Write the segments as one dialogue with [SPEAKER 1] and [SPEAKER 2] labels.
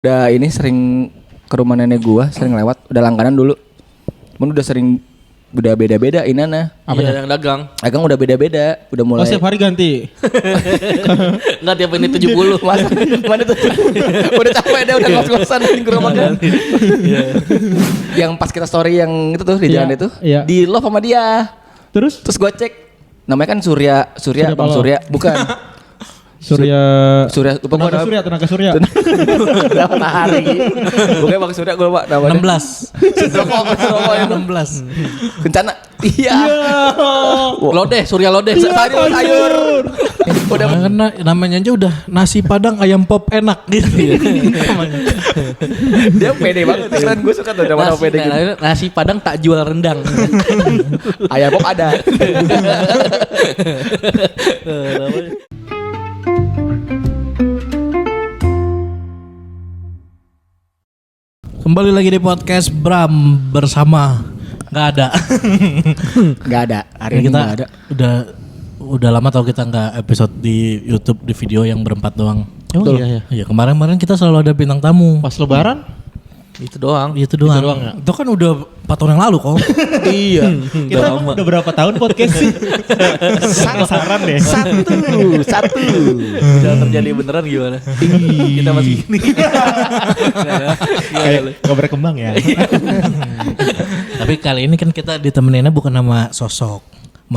[SPEAKER 1] Udah ini sering ke rumah nenek gua, sering lewat, udah langganan dulu. Cuman udah sering udah beda-beda inana.
[SPEAKER 2] Iya yang dagang.
[SPEAKER 1] Dagang udah beda-beda, udah mulai.
[SPEAKER 3] Oh setiap hari ganti.
[SPEAKER 2] Enggak tiap ini 70.
[SPEAKER 1] Masa mana tuh? Udah capek deh, udah ngos-ngosan ke rumah kan. Yang pas kita story yang itu tuh di
[SPEAKER 3] Iya,
[SPEAKER 1] jalan itu,
[SPEAKER 3] iya.
[SPEAKER 1] di love sama dia.
[SPEAKER 3] Terus
[SPEAKER 1] Terus gua cek, namanya kan Surya Bang
[SPEAKER 3] Paloh.
[SPEAKER 1] Surya, bukan.
[SPEAKER 3] Surya
[SPEAKER 1] Lupa gua nama.
[SPEAKER 3] Tenaga Surya.
[SPEAKER 1] Berapa hari? Bukan Bang Surya gua lupa namanya.
[SPEAKER 2] 16.
[SPEAKER 1] Rokok yang
[SPEAKER 2] 16.
[SPEAKER 1] Kencana. Iya.
[SPEAKER 2] Lodeh, Surya Lodeh.
[SPEAKER 1] Sayur.
[SPEAKER 2] Udah namanya aja udah nasi padang ayam pop enak gitu ya.
[SPEAKER 1] Dia pede banget. Kan gue suka tuh nama pede gitu.
[SPEAKER 2] Nasi padang tak jual rendang.
[SPEAKER 1] Ayam pop ada.
[SPEAKER 2] Kembali lagi di podcast Bram bersama nggak ada.
[SPEAKER 1] Gak ada. Hari ini
[SPEAKER 2] kita
[SPEAKER 1] gak ada.
[SPEAKER 2] udah lama tau kita nggak episode di YouTube di video yang berempat doang.
[SPEAKER 3] Oh
[SPEAKER 1] Betul.
[SPEAKER 3] iya.
[SPEAKER 2] Iya kemarin kita selalu ada bintang tamu.
[SPEAKER 3] Pas lebaran
[SPEAKER 2] Itu doang.
[SPEAKER 3] Itu doang ya?
[SPEAKER 2] Itu kan udah 4 tahun yang lalu kok.
[SPEAKER 1] Iya.
[SPEAKER 3] kita udah berapa tahun podcast sih? Saran deh.
[SPEAKER 1] Satu.
[SPEAKER 2] Udah terjadi beneran gimana? Kita masih gini.
[SPEAKER 3] Kayak gak berkembang ya.
[SPEAKER 2] Tapi kali ini kan kita ditemeninnya bukan sama sosok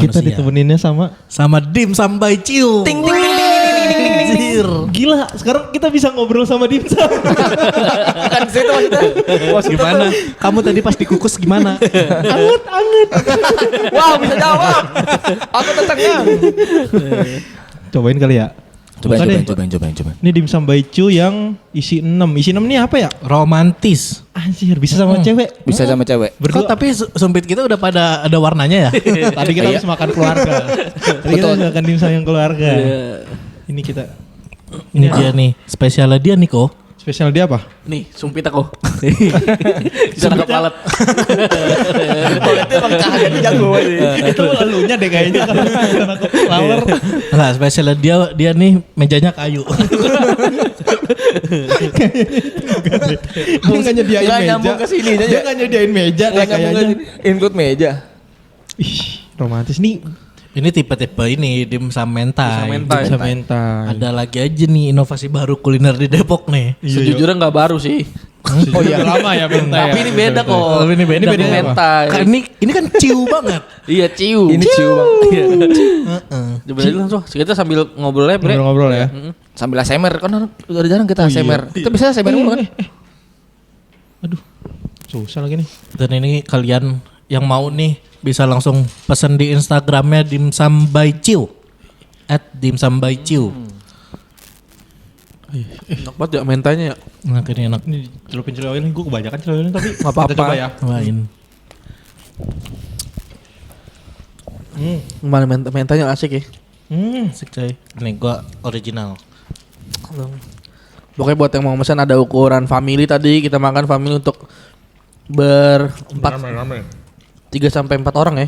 [SPEAKER 3] Kita
[SPEAKER 2] manusia.
[SPEAKER 3] ditemeninnya sama
[SPEAKER 2] Dim sampai ciu.
[SPEAKER 1] Ting ting ting ting ting ting ting.
[SPEAKER 3] gila. Sekarang kita bisa ngobrol sama Dimsum.
[SPEAKER 1] Bukan situ maksudnya.
[SPEAKER 2] Gimana? Kamu tadi pas dikukus gimana?
[SPEAKER 3] Anget.
[SPEAKER 1] Wow, bisa jawab. Aku tetangga.
[SPEAKER 3] Cobain kali ya. Buka deh.
[SPEAKER 1] Cobain.
[SPEAKER 3] Ini Dimsum by Cu yang isi 6. Isi 6 ini apa ya?
[SPEAKER 2] Romantis.
[SPEAKER 3] Anjir, bisa sama cewek.
[SPEAKER 1] Bisa sama cewek.
[SPEAKER 2] Kok tapi sumpit kita udah pada ada warnanya ya?
[SPEAKER 3] Tadi kita habis makan keluarga. Tadi kita
[SPEAKER 1] Betul.
[SPEAKER 3] makan dimsum yang keluarga. Ini kita.
[SPEAKER 2] Ini dia nih, spesialnya dia nih kok.
[SPEAKER 3] Spesial dia apa?
[SPEAKER 2] Nih, sumpit aku. Bisa nangkap lalat.
[SPEAKER 1] Itu emang kagak jago aja.
[SPEAKER 3] Itu lalunya deh kayaknya karena aku flower.
[SPEAKER 2] Enggak, spesialnya dia nih mejanya kayu.
[SPEAKER 3] Dia nggak nyediain
[SPEAKER 1] Nggak
[SPEAKER 3] meja.
[SPEAKER 1] nyambung ke sini aja.
[SPEAKER 3] Dia nggak nyediain meja deh kayaknya.
[SPEAKER 1] Include meja.
[SPEAKER 3] Ih, romantis nih.
[SPEAKER 2] Ini tipe-tipe ini dimsum mentai.
[SPEAKER 3] Bisa mental.
[SPEAKER 2] Ada lagi aja nih inovasi baru kuliner di Depok nih.
[SPEAKER 4] Sejujurnya nggak baru sih.
[SPEAKER 3] Oh iya lama ya mental.
[SPEAKER 4] Tapi ini beda kok.
[SPEAKER 2] Tapi ini beda.
[SPEAKER 3] Ini beda
[SPEAKER 4] mentai.
[SPEAKER 2] Ini kan ciu banget.
[SPEAKER 4] Iya ciu.
[SPEAKER 1] Ini ciu bang.
[SPEAKER 4] Coba aja langsung. Kita sambil ngobrolnya bre.
[SPEAKER 3] Ngobrol-ngobrol ya.
[SPEAKER 1] Sambil ASMR kan udah jarang kita ASMR. Kita bisa ASMR mulu kan?
[SPEAKER 3] Aduh. Susah lagi nih.
[SPEAKER 2] Dan ini kalian yang mau nih bisa langsung pesan di Instagramnya Dimsum by Ciu @dimsumbyciu.
[SPEAKER 4] Enak banget ya mentanya ya.
[SPEAKER 2] Nah ini enak.
[SPEAKER 3] Ini celupin gue kebanyakan celupin tapi
[SPEAKER 4] Nggak apa-apa.
[SPEAKER 3] kita coba ya.
[SPEAKER 2] Main.
[SPEAKER 4] Mana mentanya asik ya.
[SPEAKER 2] Asik coy. Ini gua original.
[SPEAKER 4] Pokoknya buat yang mau pesan ada ukuran family tadi. Kita makan family untuk berempat. 3 sampai 4 orang ya.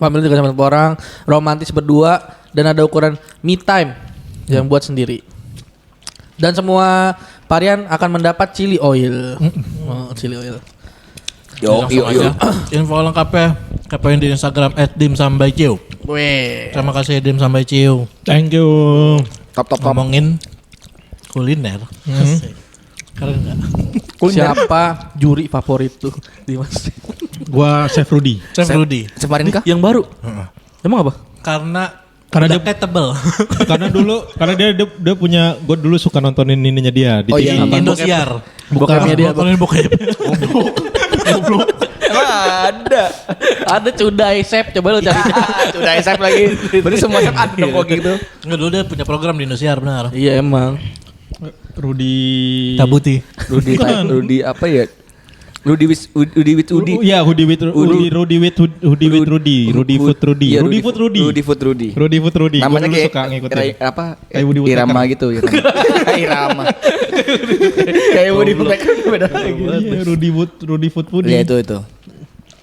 [SPEAKER 4] Family 3 sampai 4 orang, romantis berdua dan ada ukuran me time yang buat sendiri. Dan semua varian akan mendapat chili oil. Oh, chili oil.
[SPEAKER 1] Yo.
[SPEAKER 2] Info lengkapnya kepoin di Instagram @dimsumbyciu.
[SPEAKER 4] Weh.
[SPEAKER 2] Terima kasih Dimsumbyciu.
[SPEAKER 3] Thank you.
[SPEAKER 1] Top.
[SPEAKER 2] Ngomongin kuliner. Asik. Keren enggak?
[SPEAKER 4] Siapa juri favorit tuh Dimas?
[SPEAKER 3] Gua Chef Rudy.
[SPEAKER 2] Chef Rudy.
[SPEAKER 1] Separin kah?
[SPEAKER 4] Yang baru. Emang apa?
[SPEAKER 2] Karena
[SPEAKER 3] dia
[SPEAKER 2] dia tebel.
[SPEAKER 3] karena dia punya, gue dulu suka nontonin ininya dia di
[SPEAKER 1] Oh
[SPEAKER 3] TV.
[SPEAKER 1] iya, apa?
[SPEAKER 2] Indosiar.
[SPEAKER 4] Bokepnya dia.
[SPEAKER 2] Nontonin bokep.
[SPEAKER 1] Emang ada.
[SPEAKER 4] Ada cudai chef, coba lu cari.
[SPEAKER 1] Udah ASMR lagi. Berarti semua chef ada dong kok gitu.
[SPEAKER 2] Enggak dulu dia punya program di Indosiar benar.
[SPEAKER 4] Iya emang.
[SPEAKER 3] Rudy
[SPEAKER 2] Tabuti.
[SPEAKER 1] Rudy apa ya? Rudy with Udi.
[SPEAKER 3] Iya, Rudy with Rudy Food Rudy.
[SPEAKER 1] Iya,
[SPEAKER 3] Rudy Food Rudy.
[SPEAKER 1] Rudy Food Rudy.
[SPEAKER 3] Namanya
[SPEAKER 1] Gua dulu
[SPEAKER 3] kayak
[SPEAKER 1] suka ngikutin apa?
[SPEAKER 3] kayak Woody Woodpecker.
[SPEAKER 1] Irama gitu, Irama. Kayak Woody Woodpecker beda lagi.
[SPEAKER 3] Iya, Rudy Food Rudy.
[SPEAKER 1] Iya itu.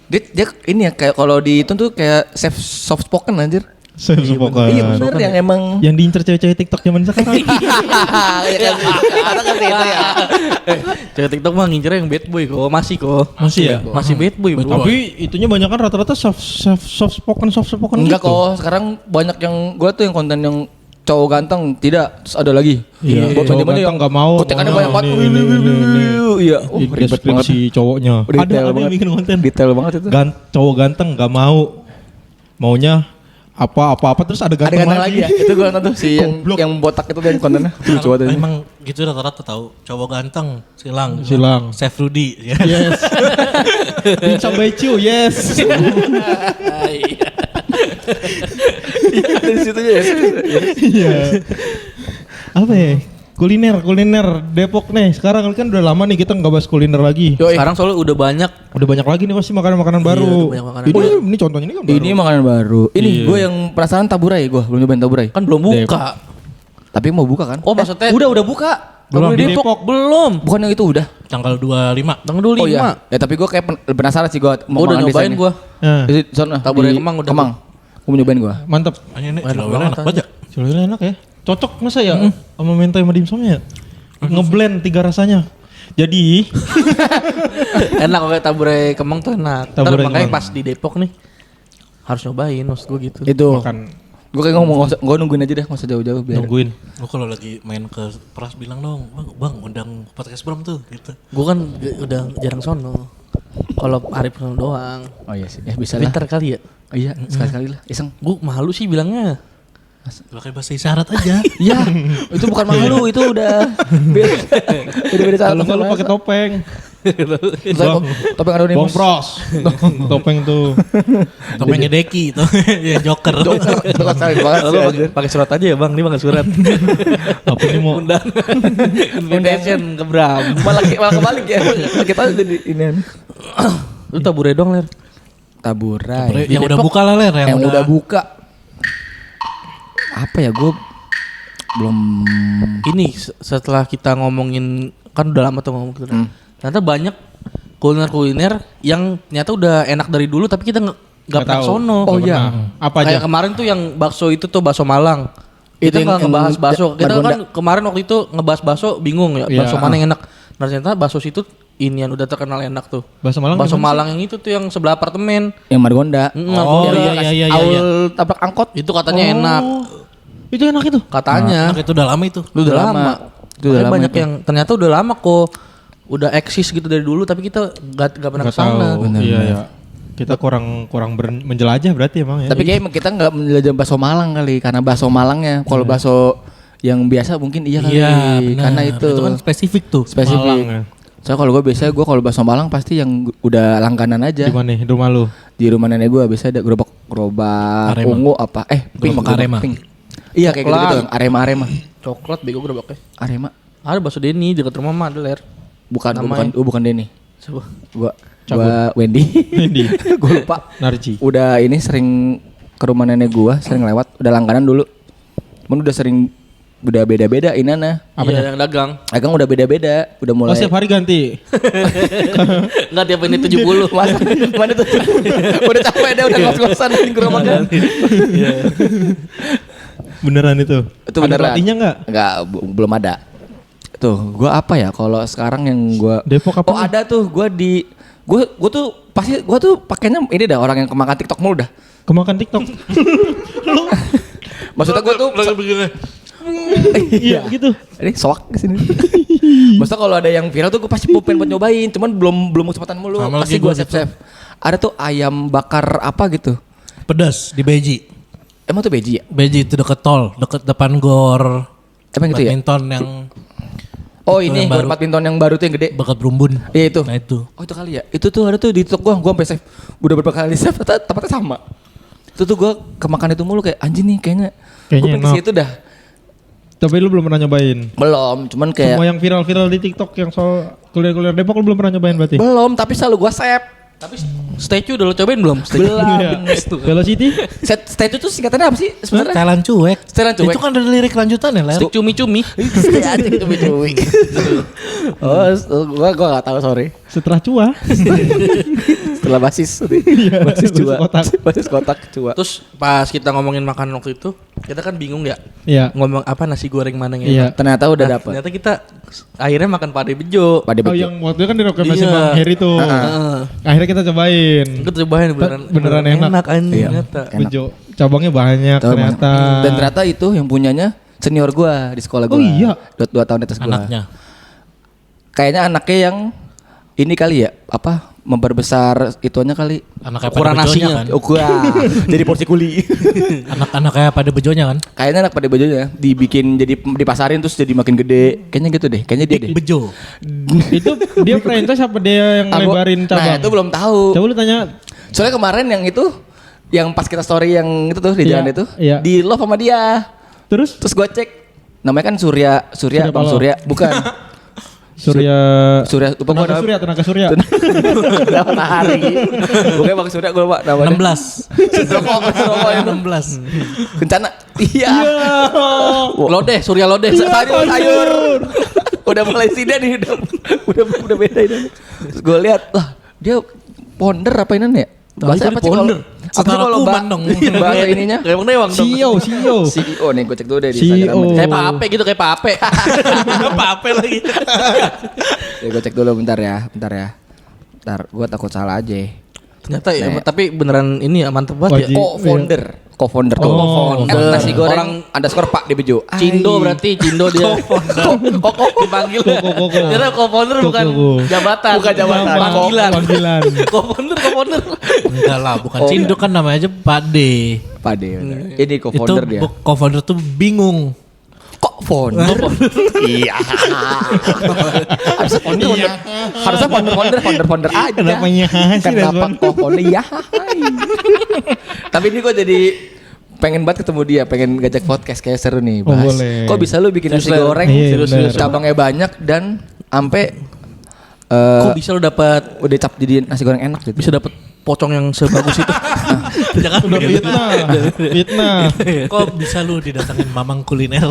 [SPEAKER 1] Dia ini ya kayak kalau di itu tuh kayak chef soft spoken anjir.
[SPEAKER 3] Self spoken.
[SPEAKER 1] Iya bener yang emang.
[SPEAKER 3] Yang diincer cewek-cewek TikTok zaman sekarang.
[SPEAKER 1] Iya kan. Kata kan itu ya.
[SPEAKER 4] Cewek TikTok mah ngincer yang bad boy kok, masih kok.
[SPEAKER 3] Masih ya?
[SPEAKER 4] Masih bad boy, bro.
[SPEAKER 3] Tapi itunya banyak kan rata-rata soft spoken
[SPEAKER 1] Enggak
[SPEAKER 3] gitu.
[SPEAKER 1] kok, sekarang banyak yang gua tuh yang konten yang cowok ganteng tidak, terus ada lagi.
[SPEAKER 3] Iya,
[SPEAKER 1] Buat
[SPEAKER 3] cowok
[SPEAKER 1] zaman
[SPEAKER 3] ganteng nggak mau.
[SPEAKER 1] Kontekannya
[SPEAKER 3] maunya
[SPEAKER 1] banyak banget.
[SPEAKER 3] ini.
[SPEAKER 1] Iya, ribet banget.
[SPEAKER 3] Si cowoknya.
[SPEAKER 1] Detail
[SPEAKER 3] Ada
[SPEAKER 1] banget.
[SPEAKER 3] yang bikin konten.
[SPEAKER 1] Detail banget itu.
[SPEAKER 3] Cowok ganteng nggak mau. Maunya apa terus ada
[SPEAKER 1] Ada
[SPEAKER 3] ganteng
[SPEAKER 1] ganteng lagi ya? Itu gua nonton tuh si
[SPEAKER 3] Goblok.
[SPEAKER 1] yang botak itu dan kontennya. Lucu banget itu.
[SPEAKER 2] Emang gitu rata-rata tahu. Cowok ganteng, silang. Chef Rudy. Ya.
[SPEAKER 3] Yes. Dimsum by Ciu, yes.
[SPEAKER 1] Dari situ ya.
[SPEAKER 3] Iya. Apa ya? Kuliner Depok nih. Sekarang kan udah lama nih kita nggak bahas kuliner lagi.
[SPEAKER 4] Sekarang soalnya udah banyak.
[SPEAKER 3] Udah banyak lagi nih pasti makanan-makanan baru.
[SPEAKER 4] udah banyak makanan
[SPEAKER 3] Ini contohnya ini kan baru.
[SPEAKER 1] Ini makanan baru. Ini
[SPEAKER 3] Iya.
[SPEAKER 1] gue yang penasaran taburai, gue belum nyobain taburai.
[SPEAKER 4] Kan belum buka.
[SPEAKER 1] Tapi mau buka kan?
[SPEAKER 4] Oh, maksudnya
[SPEAKER 1] udah buka.
[SPEAKER 3] Belum
[SPEAKER 4] di
[SPEAKER 3] di Depok.
[SPEAKER 4] Belum.
[SPEAKER 1] Bukan yang itu udah.
[SPEAKER 2] Tanggal 25.
[SPEAKER 4] Tanggal 25.
[SPEAKER 1] Oh iya. Ya tapi gue kayak penasaran sih gue mau
[SPEAKER 4] Udah
[SPEAKER 1] makan
[SPEAKER 4] nyobain
[SPEAKER 1] desainnya.
[SPEAKER 4] gua.
[SPEAKER 3] Nah,
[SPEAKER 1] Di sana
[SPEAKER 4] Taburai
[SPEAKER 1] di
[SPEAKER 4] Kemang udah.
[SPEAKER 1] Kemang. Gue mau nyobain gue.
[SPEAKER 3] mantap.
[SPEAKER 2] Ini
[SPEAKER 4] Enak
[SPEAKER 2] cilok
[SPEAKER 4] banget,
[SPEAKER 2] enak banget ya.
[SPEAKER 3] Cilok enak ya. Cocok masa ya sama mentai sama dimsumnya. Ngeblend 3 rasanya. Jadi
[SPEAKER 4] Enak kok kayak taburai Kemang tuh enak. Ntar
[SPEAKER 3] Taburai
[SPEAKER 4] makanya
[SPEAKER 3] Kemang.
[SPEAKER 4] pas di Depok nih harus nyobain maksud gue gitu.
[SPEAKER 1] Itu.
[SPEAKER 3] makan
[SPEAKER 1] Gue kayak ngomong gue nungguin aja deh, nggak usah jauh-jauh biar.
[SPEAKER 3] nungguin.
[SPEAKER 2] Gue kalau lagi main ke Pras bilang dong, bang undang podcast belum tuh gitu.
[SPEAKER 4] Gue kan udah jarang sono. Kalau Arif sono doang.
[SPEAKER 1] Oh iya sih. Ya bisa lah.
[SPEAKER 4] Pinter kali ya.
[SPEAKER 1] Oh, iya, sekali-kali lah. Iseng.
[SPEAKER 4] Gue malu sih bilangnya.
[SPEAKER 2] Pakai bahasa isyarat aja.
[SPEAKER 1] Iya, itu bukan malu, itu udah beda saat.
[SPEAKER 3] Kalau nggak lu pakai topeng.
[SPEAKER 1] Topeng anonimus.
[SPEAKER 3] Bong pros. Topeng tuh.
[SPEAKER 2] Topengnya Deki tuh, ya Joker.
[SPEAKER 1] Itu kan sekali banget
[SPEAKER 4] Lalu
[SPEAKER 1] sih, anjir.
[SPEAKER 4] pakai surat aja ya bang, ini pakai surat.
[SPEAKER 3] Apa nih mau?
[SPEAKER 4] Invitation ke Bram.
[SPEAKER 1] Malah kebalik ya. Kita jadi ini.
[SPEAKER 4] Lu taburai dong Ler.
[SPEAKER 1] Taburai.
[SPEAKER 2] Yang udah buka lah Ler,
[SPEAKER 1] Yang udah buka. Apa ya, gue belum.
[SPEAKER 4] Ini setelah kita ngomongin, kan udah lama tuh ngomong gitu. Ternyata banyak kuliner yang ternyata udah enak dari dulu tapi kita nggak pernah
[SPEAKER 3] tahu.
[SPEAKER 4] sono.
[SPEAKER 1] Oh
[SPEAKER 3] Nggak
[SPEAKER 1] iya.
[SPEAKER 3] pernah. Apa aja?
[SPEAKER 4] Kayak kemarin tuh yang bakso itu tuh bakso Malang.
[SPEAKER 1] Itu
[SPEAKER 4] Kita
[SPEAKER 1] yang-
[SPEAKER 4] nggak ngebahas
[SPEAKER 1] yang
[SPEAKER 4] bakso. Kita
[SPEAKER 1] Margonda.
[SPEAKER 4] kan kemarin waktu itu ngebahas bakso bingung ya.
[SPEAKER 3] Iya.
[SPEAKER 4] Bakso mana yang enak? Nah ternyata bakso situ ini yang udah terkenal enak tuh.
[SPEAKER 3] Bakso Malang.
[SPEAKER 4] Bakso
[SPEAKER 3] gimana sih?
[SPEAKER 4] Malang yang itu tuh yang sebelah apartemen.
[SPEAKER 1] Yang Margonda.
[SPEAKER 2] Oh,
[SPEAKER 1] Yang
[SPEAKER 2] iya.
[SPEAKER 1] Aul tabrak angkot.
[SPEAKER 4] Itu katanya enak.
[SPEAKER 3] Itu enak itu.
[SPEAKER 4] Katanya.
[SPEAKER 2] Enak itu udah lama itu.
[SPEAKER 4] Udah lama.
[SPEAKER 1] Itu udah
[SPEAKER 4] Makanya
[SPEAKER 1] lama
[SPEAKER 4] banyak
[SPEAKER 1] itu.
[SPEAKER 4] yang ternyata udah lama kok. Udah eksis gitu dari dulu tapi kita gak pernah
[SPEAKER 3] Nggak
[SPEAKER 4] kesana.
[SPEAKER 3] tahu. Iya ya. Kita kurang menjelajah berarti emang ya.
[SPEAKER 1] Tapi kayak emang kita nggak menjelajah bakso Malang kali, karena bakso Malangnya. Kalau bakso yang biasa mungkin iya kali.
[SPEAKER 2] Iya, benar.
[SPEAKER 1] Karena itu
[SPEAKER 2] kan spesifik tuh.
[SPEAKER 1] spesifik.
[SPEAKER 3] Malang ya.
[SPEAKER 1] Soalnya kalau gue biasa kalau bakso Malang pasti yang udah langganan aja.
[SPEAKER 3] Di mana nih? Di rumah lu?
[SPEAKER 1] Di rumah nenek gue biasa ada gerobak
[SPEAKER 2] Arema.
[SPEAKER 1] ungu apa? Pink.
[SPEAKER 2] Gerobak Arema.
[SPEAKER 1] Pink. Iya kayak gitu, gitu. Arema.
[SPEAKER 4] Coklat bego gerobaknya.
[SPEAKER 1] Arema.
[SPEAKER 4] Ada bakso Denny dekat rumah mah ada Ler.
[SPEAKER 1] Bukan,
[SPEAKER 4] Namanya.
[SPEAKER 1] bukan Denny.
[SPEAKER 4] Coba.
[SPEAKER 1] Gua Wendy.
[SPEAKER 3] Wendy.
[SPEAKER 1] Gue lupa.
[SPEAKER 3] Narji.
[SPEAKER 1] Udah ini sering ke rumah nenek gua, sering lewat, udah langganan dulu. Cuman udah sering udah beda-beda inana.
[SPEAKER 3] Apa
[SPEAKER 4] Iya, yang dagang.
[SPEAKER 1] Dagang udah beda-beda, udah
[SPEAKER 3] Oh
[SPEAKER 1] mulai.
[SPEAKER 3] setiap hari ganti.
[SPEAKER 4] Enggak tiap ini 70.
[SPEAKER 1] Masa mana tuh? Udah capek deh, udah ngos-ngosan di gerobaknya.
[SPEAKER 3] Beneran itu?
[SPEAKER 1] Itu
[SPEAKER 3] Ada
[SPEAKER 1] beneran.
[SPEAKER 3] pelatihnya nggak?
[SPEAKER 1] Enggak, belum ada. Tuh, gua apa ya kalau sekarang yang gua
[SPEAKER 3] Depok apa
[SPEAKER 1] Oh,
[SPEAKER 3] nih?
[SPEAKER 1] ada tuh gua di gua tuh pasti gua tuh pakainya ini dah orang yang kemakan TikTok mulu dah.
[SPEAKER 3] Kemakan TikTok.
[SPEAKER 1] Maksudnya gua tuh
[SPEAKER 3] Iya gitu.
[SPEAKER 1] ini soak di sini. Maksudnya kalau ada yang viral tuh gue pasti pengen buat nyobain, cuman belum kesempatan mulu.
[SPEAKER 2] Sama
[SPEAKER 1] Pasti
[SPEAKER 2] lagi
[SPEAKER 1] gue
[SPEAKER 2] gua gitu.
[SPEAKER 1] save. Ada tuh ayam bakar apa gitu.
[SPEAKER 2] Pedas di Beji.
[SPEAKER 1] Emang tuh beji ya?
[SPEAKER 2] Beji itu deket tol, deket depan gor.
[SPEAKER 1] Emang gitu ya?
[SPEAKER 2] Badminton yang
[SPEAKER 1] Oh
[SPEAKER 2] Itu
[SPEAKER 1] ini
[SPEAKER 2] yang
[SPEAKER 1] gor
[SPEAKER 2] baru.
[SPEAKER 1] badminton yang baru tuh yang gede.
[SPEAKER 2] bekat Brumbun.
[SPEAKER 1] Iya itu.
[SPEAKER 2] Nah itu.
[SPEAKER 1] Oh itu kali ya. Itu tuh ada tuh di TikTok gua sampai save. Udah beberapa kali save tempatnya sama. Itu tuh gua kemakan itu mulu kayak anjing nih kayaknya. Gue
[SPEAKER 3] Kayaknya
[SPEAKER 1] pengen ke
[SPEAKER 3] enak.
[SPEAKER 1] situ dah.
[SPEAKER 3] Tapi lu belum pernah nyobain.
[SPEAKER 1] Belum, cuman kayak
[SPEAKER 3] Semua yang viral-viral di TikTok yang soal kuliner-kuliner Depok lu belum pernah nyobain berarti?
[SPEAKER 1] belum, tapi selalu gua save.
[SPEAKER 4] Tapi statue udah lo cobain belum? Statue.
[SPEAKER 1] Belum.
[SPEAKER 3] Iya. Velocity?
[SPEAKER 1] Statue tuh singkatannya apa sih sebenarnya?
[SPEAKER 2] Thailand cuek.
[SPEAKER 1] Thailand cuek.
[SPEAKER 2] Itu kan ada lirik lanjutan ya, Ler.
[SPEAKER 4] Stick cumi-cumi.
[SPEAKER 1] Anjing cumi-cumi. Oh, gua gak tahu sorry.
[SPEAKER 3] Setelah cua.
[SPEAKER 1] Setelah basis
[SPEAKER 3] basis
[SPEAKER 1] cua.
[SPEAKER 3] kotak.
[SPEAKER 1] Basis kotak cua.
[SPEAKER 4] Terus pas kita ngomongin makan waktu itu, kita kan bingung ya.
[SPEAKER 3] Iya.
[SPEAKER 4] Ngomong apa nasi goreng mana yang
[SPEAKER 3] Iya.
[SPEAKER 4] enak.
[SPEAKER 1] Ternyata udah
[SPEAKER 4] Nah,
[SPEAKER 1] dapet.
[SPEAKER 4] ternyata kita akhirnya makan pade bejo.
[SPEAKER 1] Pade
[SPEAKER 3] Oh
[SPEAKER 1] bejo.
[SPEAKER 3] yang waktu itu kan direkomendasi
[SPEAKER 4] Iya.
[SPEAKER 3] Bang Heri tuh.
[SPEAKER 4] Heeh.
[SPEAKER 3] Akhirnya kita cobain.
[SPEAKER 4] Kita cobain
[SPEAKER 3] Beneran enak.
[SPEAKER 4] anjing
[SPEAKER 1] Iya.
[SPEAKER 4] ternyata.
[SPEAKER 1] Enak.
[SPEAKER 3] Bejo. Cabangnya banyak
[SPEAKER 1] Tahu
[SPEAKER 3] ternyata.
[SPEAKER 1] mana? Dan ternyata itu yang punyanya senior gua di sekolah gua.
[SPEAKER 3] Oh iya?
[SPEAKER 1] 2 tahun di atas gua.
[SPEAKER 2] Anaknya.
[SPEAKER 1] Kayaknya anaknya yang ini kali ya, apa? Memperbesar ituannya kali.
[SPEAKER 2] Anaknya
[SPEAKER 4] Ukuran
[SPEAKER 2] pada bejonya
[SPEAKER 4] nasinya.
[SPEAKER 2] kan.
[SPEAKER 1] Jadi porsi kuli.
[SPEAKER 2] Anak-anaknya pada bejonya kan.
[SPEAKER 1] Kayaknya anak pada bejonya dibikin jadi dipasarin terus jadi makin gede. Kayaknya gitu deh. Kayaknya dia deh.
[SPEAKER 2] Bejo.
[SPEAKER 3] Itu dia franchise apa dia yang
[SPEAKER 1] Aku-
[SPEAKER 3] lebarin cabang?
[SPEAKER 1] Nah, itu belum tahu.
[SPEAKER 3] Coba lu tanya.
[SPEAKER 1] Soalnya kemarin yang itu yang pas kita story yang itu tuh di
[SPEAKER 3] Iya,
[SPEAKER 1] jalan itu
[SPEAKER 3] iya.
[SPEAKER 1] di love sama dia.
[SPEAKER 3] Terus
[SPEAKER 1] Terus gue cek namanya kan Surya Bang
[SPEAKER 3] Paloh.
[SPEAKER 1] Surya bukan
[SPEAKER 3] Surya
[SPEAKER 1] lupa gua nama-
[SPEAKER 3] Tenaga Surya.
[SPEAKER 1] Nama matahari. Bukan Bang Surya gue lupa namanya.
[SPEAKER 2] 16.
[SPEAKER 1] Rokok yang
[SPEAKER 2] 16.
[SPEAKER 1] Kencana. Iya.
[SPEAKER 4] Lodeh, Surya Lodeh.
[SPEAKER 1] Sayur. Udah mulai sida nih udah beda ini. Terus gue lihat lah dia ponder apa ini ya? Bahasa apa sih
[SPEAKER 4] ponder.
[SPEAKER 1] Apa sih
[SPEAKER 2] Setara
[SPEAKER 1] kalau
[SPEAKER 2] kuman dong.
[SPEAKER 1] bahasa ininya?
[SPEAKER 4] Kayak Bang Dewang dong.
[SPEAKER 3] CEO.
[SPEAKER 1] CEO nih gue cek dulu deh di
[SPEAKER 3] CEO.
[SPEAKER 1] Instagram.
[SPEAKER 4] Kayak Pak Ape gitu, kayak Pak Ape. Pak Ape lagi.
[SPEAKER 1] Ya gue cek dulu bentar ya. Bentar, gue takut salah aja.
[SPEAKER 4] Ternyata ya,
[SPEAKER 1] Nah.
[SPEAKER 4] tapi beneran ini ya mantep banget
[SPEAKER 3] Wajib.
[SPEAKER 4] ya.
[SPEAKER 1] Co-founder tuh.
[SPEAKER 3] Oh,
[SPEAKER 1] Kan nasi goreng
[SPEAKER 4] Orang
[SPEAKER 1] underscore Pak di Bejo.
[SPEAKER 4] Cindo berarti Cindo dia. Koko dipanggil.
[SPEAKER 3] Koko.
[SPEAKER 4] Dia co-founder bukan
[SPEAKER 3] Koko.
[SPEAKER 4] jabatan.
[SPEAKER 1] Bukan jabatan.
[SPEAKER 4] Panggilan.
[SPEAKER 3] Panggilan.
[SPEAKER 4] Co-founder.
[SPEAKER 2] Enggak lah, bukan
[SPEAKER 1] Oh.
[SPEAKER 2] Cindo kan namanya aja Pak D.
[SPEAKER 1] Pak De. Ini
[SPEAKER 2] Itu
[SPEAKER 1] co-founder dia.
[SPEAKER 2] co-founder tuh bingung.
[SPEAKER 1] Kok founder? Iya. Harusnya founder aja.
[SPEAKER 3] Kenapa nyahas sih,
[SPEAKER 1] Kenapa
[SPEAKER 3] Respon?
[SPEAKER 1] kok founder? Ya. Tapi ini gue jadi pengen banget ketemu dia, pengen ngajak podcast kayak seru nih.
[SPEAKER 3] Oh,
[SPEAKER 1] Bahas.
[SPEAKER 3] boleh.
[SPEAKER 1] Kok bisa lu bikin nasi
[SPEAKER 4] Serius,
[SPEAKER 1] goreng?
[SPEAKER 3] Iya,
[SPEAKER 1] Serius,
[SPEAKER 3] bener.
[SPEAKER 1] cabangnya banyak dan ampe
[SPEAKER 4] Kok bisa lo dapat
[SPEAKER 1] udah cap jadi nasi goreng enak gitu.
[SPEAKER 4] bisa dapat pocong yang sebagus itu? Jangan
[SPEAKER 3] Udah fitnah.
[SPEAKER 2] Kok bisa lu didatangin Mamang Kuliner?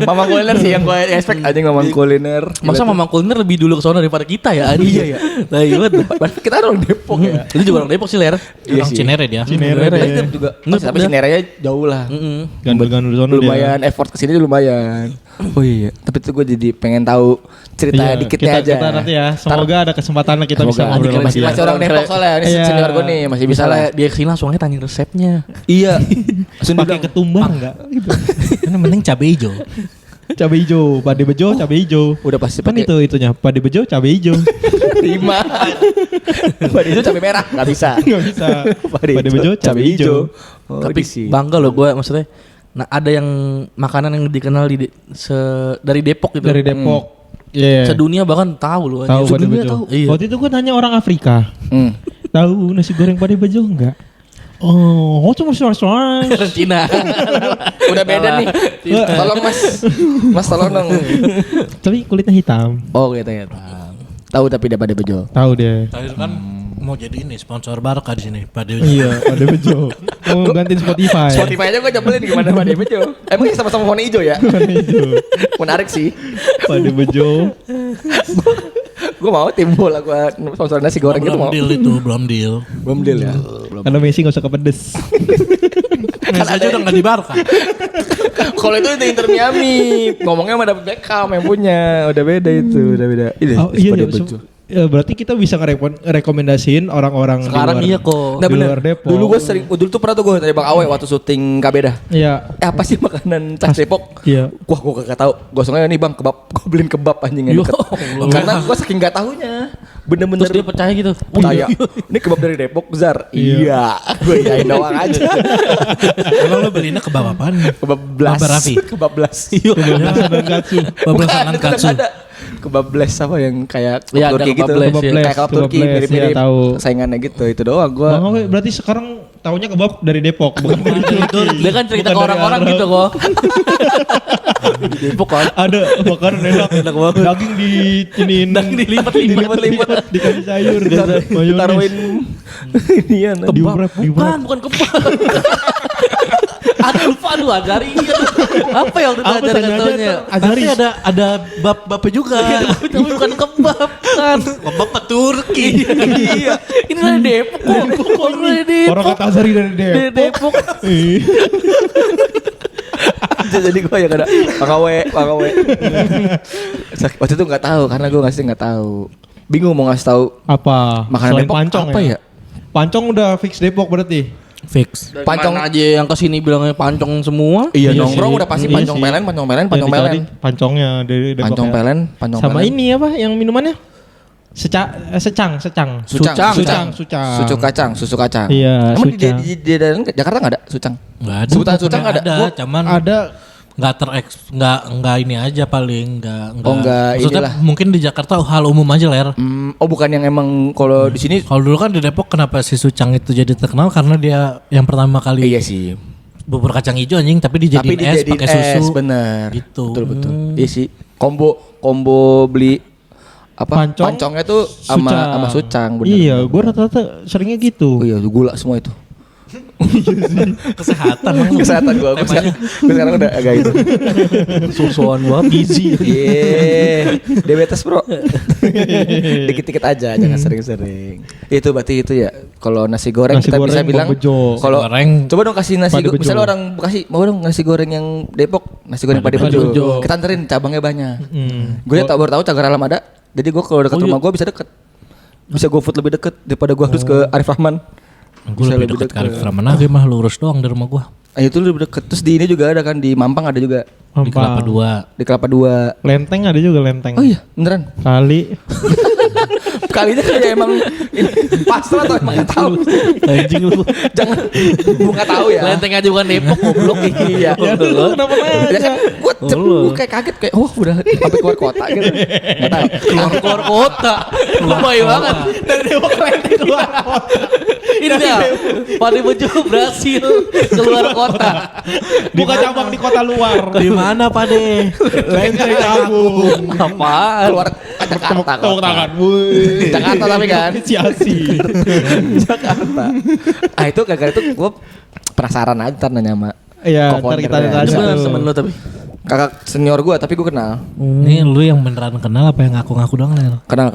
[SPEAKER 1] Mamang kuliner sih yang gue expect aja Mamang kuliner.
[SPEAKER 4] Masa Mamang Kuliner lebih dulu ke sana daripada kita ya?
[SPEAKER 1] Iya, ya.
[SPEAKER 4] Nah, iya betul.
[SPEAKER 1] Kita orang Depok ya.
[SPEAKER 4] Lu juga orang Depok sih, Ler.
[SPEAKER 2] Orang Cinere dia.
[SPEAKER 3] Cinere
[SPEAKER 1] Tapi
[SPEAKER 3] deh.
[SPEAKER 1] juga
[SPEAKER 4] Nggak,
[SPEAKER 1] tapi
[SPEAKER 4] udah.
[SPEAKER 1] sinernya jauh lah.
[SPEAKER 3] Gandul-gandul sono dia.
[SPEAKER 1] Lumayan effort kesini lumayan. Oh iya, tapi itu gue jadi pengen tahu cerita
[SPEAKER 3] Iya,
[SPEAKER 1] dikitnya aja.
[SPEAKER 3] kita nanti ya. Semoga ada kesempatan kita bisa
[SPEAKER 1] Semoga.
[SPEAKER 3] ngobrol sama
[SPEAKER 1] masih,
[SPEAKER 3] dia.
[SPEAKER 1] masih orang Depok soalnya, ini
[SPEAKER 3] Iya.
[SPEAKER 1] senior gue nih masih bisa lah.
[SPEAKER 4] Dia kesini langsung aja tanya resepnya.
[SPEAKER 1] Iya. Langsung
[SPEAKER 3] Pakai ketumbar enggak? Gitu.
[SPEAKER 2] Yang penting cabai hijau.
[SPEAKER 3] Cabai hijau, pade bejo, cabai hijau.
[SPEAKER 1] Udah pasti
[SPEAKER 3] Kan
[SPEAKER 1] pakai
[SPEAKER 3] itu itunya, pade bejo, cabai hijau.
[SPEAKER 1] 5. Pada itu cabai merah nggak bisa.
[SPEAKER 3] Enggak bisa.
[SPEAKER 1] Pade
[SPEAKER 3] Pade bejo, cabai hijau.
[SPEAKER 1] Oh,
[SPEAKER 4] Tapi
[SPEAKER 1] sih.
[SPEAKER 4] bangga loh gue maksudnya. Nah, ada yang makanan yang dikenal dari Depok gitu.
[SPEAKER 3] Dari Depok. Iya.
[SPEAKER 4] Sedunia bahkan tahu loh.
[SPEAKER 3] Tahu pade
[SPEAKER 4] Sedunia
[SPEAKER 3] bejo.
[SPEAKER 4] tahu. Iya.
[SPEAKER 3] Waktu itu gue tanya orang Afrika.
[SPEAKER 1] Hmm.
[SPEAKER 3] Tahu nasi goreng pade bejo enggak? Oh, cuma soal-soal.
[SPEAKER 4] Cina.
[SPEAKER 1] Udah beda nih. Tolong Mas. Mas tolong dong.
[SPEAKER 3] Tapi kulitnya hitam.
[SPEAKER 1] Oh gitu ya. Tahu tapi udah pada bejo.
[SPEAKER 3] Tahu deh.
[SPEAKER 2] Terakhir kan mau jadi ini sponsor Barca di sini. Pada
[SPEAKER 3] Iya, pade bejo. Mau gantiin Spotify.
[SPEAKER 1] Spotify aja gue cobain gimana pada bejo. Emang sama-sama warna hijau ya?
[SPEAKER 3] Warna hijau.
[SPEAKER 1] Menarik sih.
[SPEAKER 3] Pade bejo.
[SPEAKER 1] Gue mau timbul lah gue sponsor nasi goreng gitu mau.
[SPEAKER 2] belum deal itu, belum deal.
[SPEAKER 1] Belum deal ya.
[SPEAKER 3] Karena Messi gak usah kepedes.
[SPEAKER 2] Messi aja udah nggak di Barca.
[SPEAKER 1] Kalau itu Inter Miami, ngomongnya sama David Beckham yang punya, udah beda itu, udah beda. Ini
[SPEAKER 3] Oh iya,
[SPEAKER 1] pada
[SPEAKER 3] iya.
[SPEAKER 1] bejo.
[SPEAKER 3] Berarti kita bisa ngerekomendasiin orang-orang
[SPEAKER 4] Sekarang
[SPEAKER 3] di luar,
[SPEAKER 4] iya kok.
[SPEAKER 1] Nah
[SPEAKER 3] di
[SPEAKER 1] bener,
[SPEAKER 3] luar Depok.
[SPEAKER 1] dulu gue sering, dulu tuh pernah tuh gue tanya Bang Awe waktu syuting Kabeda.
[SPEAKER 3] Iya.
[SPEAKER 1] Apa sih makanan khas Depok?
[SPEAKER 3] Iya.
[SPEAKER 1] Wah gue kagak tahu. Gosongnya nih Bang kebab, gue beliin kebab anjing yang
[SPEAKER 4] Yo,
[SPEAKER 1] deket.
[SPEAKER 4] Allah.
[SPEAKER 1] Karena gue saking gak tahunya. Bener-bener
[SPEAKER 4] Terus dia percaya gitu.
[SPEAKER 1] Tanya, ini kebab dari Depok, Zar? Iya. Gue iyain doang aja.
[SPEAKER 2] Emang lo belinya kebab apaan?
[SPEAKER 1] Kebab blas.
[SPEAKER 2] Kebab Raffi?
[SPEAKER 1] Kebab blas.
[SPEAKER 3] Kebab Katsu.
[SPEAKER 2] Bablasan
[SPEAKER 1] Bukan, itu
[SPEAKER 2] katsu.
[SPEAKER 1] ada. Kebab blas apa yang kayak
[SPEAKER 4] Iya,
[SPEAKER 1] kebab
[SPEAKER 4] ada
[SPEAKER 1] Turki gitu.
[SPEAKER 4] kebab blast,
[SPEAKER 3] Kebab
[SPEAKER 4] ya.
[SPEAKER 3] blast.
[SPEAKER 1] Kayak kebab
[SPEAKER 3] Kebab
[SPEAKER 1] Turki
[SPEAKER 3] blast,
[SPEAKER 1] mirip-mirip
[SPEAKER 3] iya, tahu.
[SPEAKER 1] saingannya gitu. Itu doang gue.
[SPEAKER 3] Bang Awe, berarti sekarang taunya kebab dari Depok, bukan dari Turki.
[SPEAKER 4] Dia kan cerita
[SPEAKER 3] Bukan
[SPEAKER 4] ke
[SPEAKER 3] dari
[SPEAKER 4] orang-orang
[SPEAKER 3] Arab.
[SPEAKER 4] gitu kok. Di Depok kan.
[SPEAKER 3] Ada makanan enak. Daging di iniin.
[SPEAKER 4] Daging dilipat-lipat.
[SPEAKER 3] Dikasih sayur dan mayones.
[SPEAKER 1] Ditaruhin ini ya.
[SPEAKER 3] Diubrek,
[SPEAKER 4] Bukan kebab. Aduh lupa aduh ajari. Apa yang udah
[SPEAKER 3] Apa
[SPEAKER 4] ajarin
[SPEAKER 3] tanya aja,
[SPEAKER 4] katanya?
[SPEAKER 3] Ajari.
[SPEAKER 2] Tapi ada bab-babnya juga.
[SPEAKER 4] Tapi bukan kebab.
[SPEAKER 2] bukan. Bapak Turki.
[SPEAKER 4] Iya. Ini dari Depok kok. Orang dari Depok.
[SPEAKER 3] Orang kata Azari dari
[SPEAKER 4] Dari
[SPEAKER 3] Depok.
[SPEAKER 4] Depok.
[SPEAKER 1] Jadi gue yang ada PKW. Waktu itu nggak tahu karena gue nggak tahu. Bingung mau ngasih tahu
[SPEAKER 3] Apa?
[SPEAKER 1] makanan
[SPEAKER 3] Selain
[SPEAKER 1] Depok
[SPEAKER 3] pancong
[SPEAKER 1] apa ya?
[SPEAKER 3] Pancong udah fix Depok berarti.
[SPEAKER 2] Fix.
[SPEAKER 1] Pancong-
[SPEAKER 4] Pancong aja yang kesini bilangnya pancong semua.
[SPEAKER 1] Iya,
[SPEAKER 3] Iya
[SPEAKER 1] nongkrong
[SPEAKER 3] sih.
[SPEAKER 1] udah pasti
[SPEAKER 3] Iya
[SPEAKER 1] pancong
[SPEAKER 3] sih.
[SPEAKER 1] pelen.
[SPEAKER 3] Yang dicari pancongnya dari Depok.
[SPEAKER 1] Pancong
[SPEAKER 3] ya.
[SPEAKER 1] pelen, pancong
[SPEAKER 3] Sama
[SPEAKER 1] pelen.
[SPEAKER 3] ini apa yang minumannya? Secang.
[SPEAKER 1] Susu kacang.
[SPEAKER 3] Iya,
[SPEAKER 1] Emang
[SPEAKER 3] sucang.
[SPEAKER 1] di daerah Jakarta nggak ada sucang?
[SPEAKER 2] Nggak ada.
[SPEAKER 1] Sebutan sucang nggak ada? Gua-
[SPEAKER 2] Cuman
[SPEAKER 3] Ada
[SPEAKER 2] nggak ini aja paling nggak.
[SPEAKER 1] Oh, nggak
[SPEAKER 2] Maksudnya
[SPEAKER 1] inilah.
[SPEAKER 2] mungkin di Jakarta hal umum aja Ler.
[SPEAKER 1] Oh bukan yang emang kalau di sini.
[SPEAKER 2] Kalau dulu kan di Depok kenapa si Sucang itu jadi terkenal karena dia yang pertama kali
[SPEAKER 1] Iya sih.
[SPEAKER 2] bubur kacang hijau anjing tapi dijadiin es
[SPEAKER 1] dijadiin
[SPEAKER 2] pakai
[SPEAKER 1] es,
[SPEAKER 2] susu.
[SPEAKER 1] bener.
[SPEAKER 2] Gitu.
[SPEAKER 1] Betul. Iya sih. Combo beli apa?
[SPEAKER 3] Pancong,
[SPEAKER 1] Pancongnya tuh sama sucang. Bener.
[SPEAKER 3] Iya, gue rata-rata seringnya gitu.
[SPEAKER 1] Oh iya, gula semua itu.
[SPEAKER 2] Kesehatan.
[SPEAKER 1] Kesehatan gua sekarang udah agak itu.
[SPEAKER 4] Susuan banget gizi.
[SPEAKER 1] Iya, diabetes bro. Dikit-dikit aja, jangan sering-sering. Itu berarti itu ya. Kalau nasi goreng
[SPEAKER 3] Nasi
[SPEAKER 1] kita bisa
[SPEAKER 3] goreng
[SPEAKER 1] bilang.
[SPEAKER 3] Bejo.
[SPEAKER 1] Kalau
[SPEAKER 2] Goreng.
[SPEAKER 1] coba dong kasih nasi.
[SPEAKER 3] Pade Bejo.
[SPEAKER 1] Misalnya orang Bekasi mau dong nasi goreng yang Depok, nasi goreng Pade
[SPEAKER 3] Pade
[SPEAKER 1] Bejo.
[SPEAKER 3] Bejo.
[SPEAKER 1] Kita anterin cabangnya banyak.
[SPEAKER 3] Gue
[SPEAKER 1] Gue baru tahu Cagar Alam ada. Jadi gue kalau dekat rumah gue bisa deket. Bisa GoFood lebih deket daripada gue harus ke Arif Rahman.
[SPEAKER 2] Gue lebih dekat ke Arif Rahman aja mah lurus doang dari rumah gua.
[SPEAKER 1] Itu lebih deket. Terus di ini juga ada kan di Mampang ada juga.
[SPEAKER 2] Di Kelapa 2.
[SPEAKER 1] Di Kelapa 2.
[SPEAKER 3] Lenteng ada juga lenteng.
[SPEAKER 1] Oh iya, beneran.
[SPEAKER 3] Kali.
[SPEAKER 1] Kalinya kayak emang pasrah atau emang nggak tahu.
[SPEAKER 2] Anjing lu.
[SPEAKER 1] Jangan gua nggak tahu ya.
[SPEAKER 4] Lenteng aja bukan Depok goblok.
[SPEAKER 1] Iya.
[SPEAKER 3] Ya lu kenapa
[SPEAKER 1] Ya
[SPEAKER 3] nanya?
[SPEAKER 1] kan gua kayak kaget kayak wah udah sampai keluar kota gitu. Enggak tahu.
[SPEAKER 4] Keluar kota. Lebay banget.
[SPEAKER 3] Dari Depok lenteng keluar kota.
[SPEAKER 4] Ini dia. Pade Bejo berhasil keluar kota.
[SPEAKER 3] Buka cabang di kota luar.
[SPEAKER 2] Di mana Pade?
[SPEAKER 3] Lenteng Agung.
[SPEAKER 4] Apaan?
[SPEAKER 1] Keluar Jakarta.
[SPEAKER 3] Tepuk tangan. Wuih.
[SPEAKER 1] Jakarta tapi kan.
[SPEAKER 3] Apresiasi.
[SPEAKER 1] Jakarta. Ah itu gara-gara itu gue penasaran aja ntar nanya sama
[SPEAKER 3] Iya, ntar
[SPEAKER 1] co-founder
[SPEAKER 3] kita
[SPEAKER 1] ya.
[SPEAKER 3] tanya.
[SPEAKER 4] Itu beneran
[SPEAKER 3] tuh.
[SPEAKER 4] temen lo tapi.
[SPEAKER 1] Kakak senior gue tapi gue kenal.
[SPEAKER 2] Nih lu yang beneran kenal apa yang ngaku-ngaku doang Ler?
[SPEAKER 1] Kenal.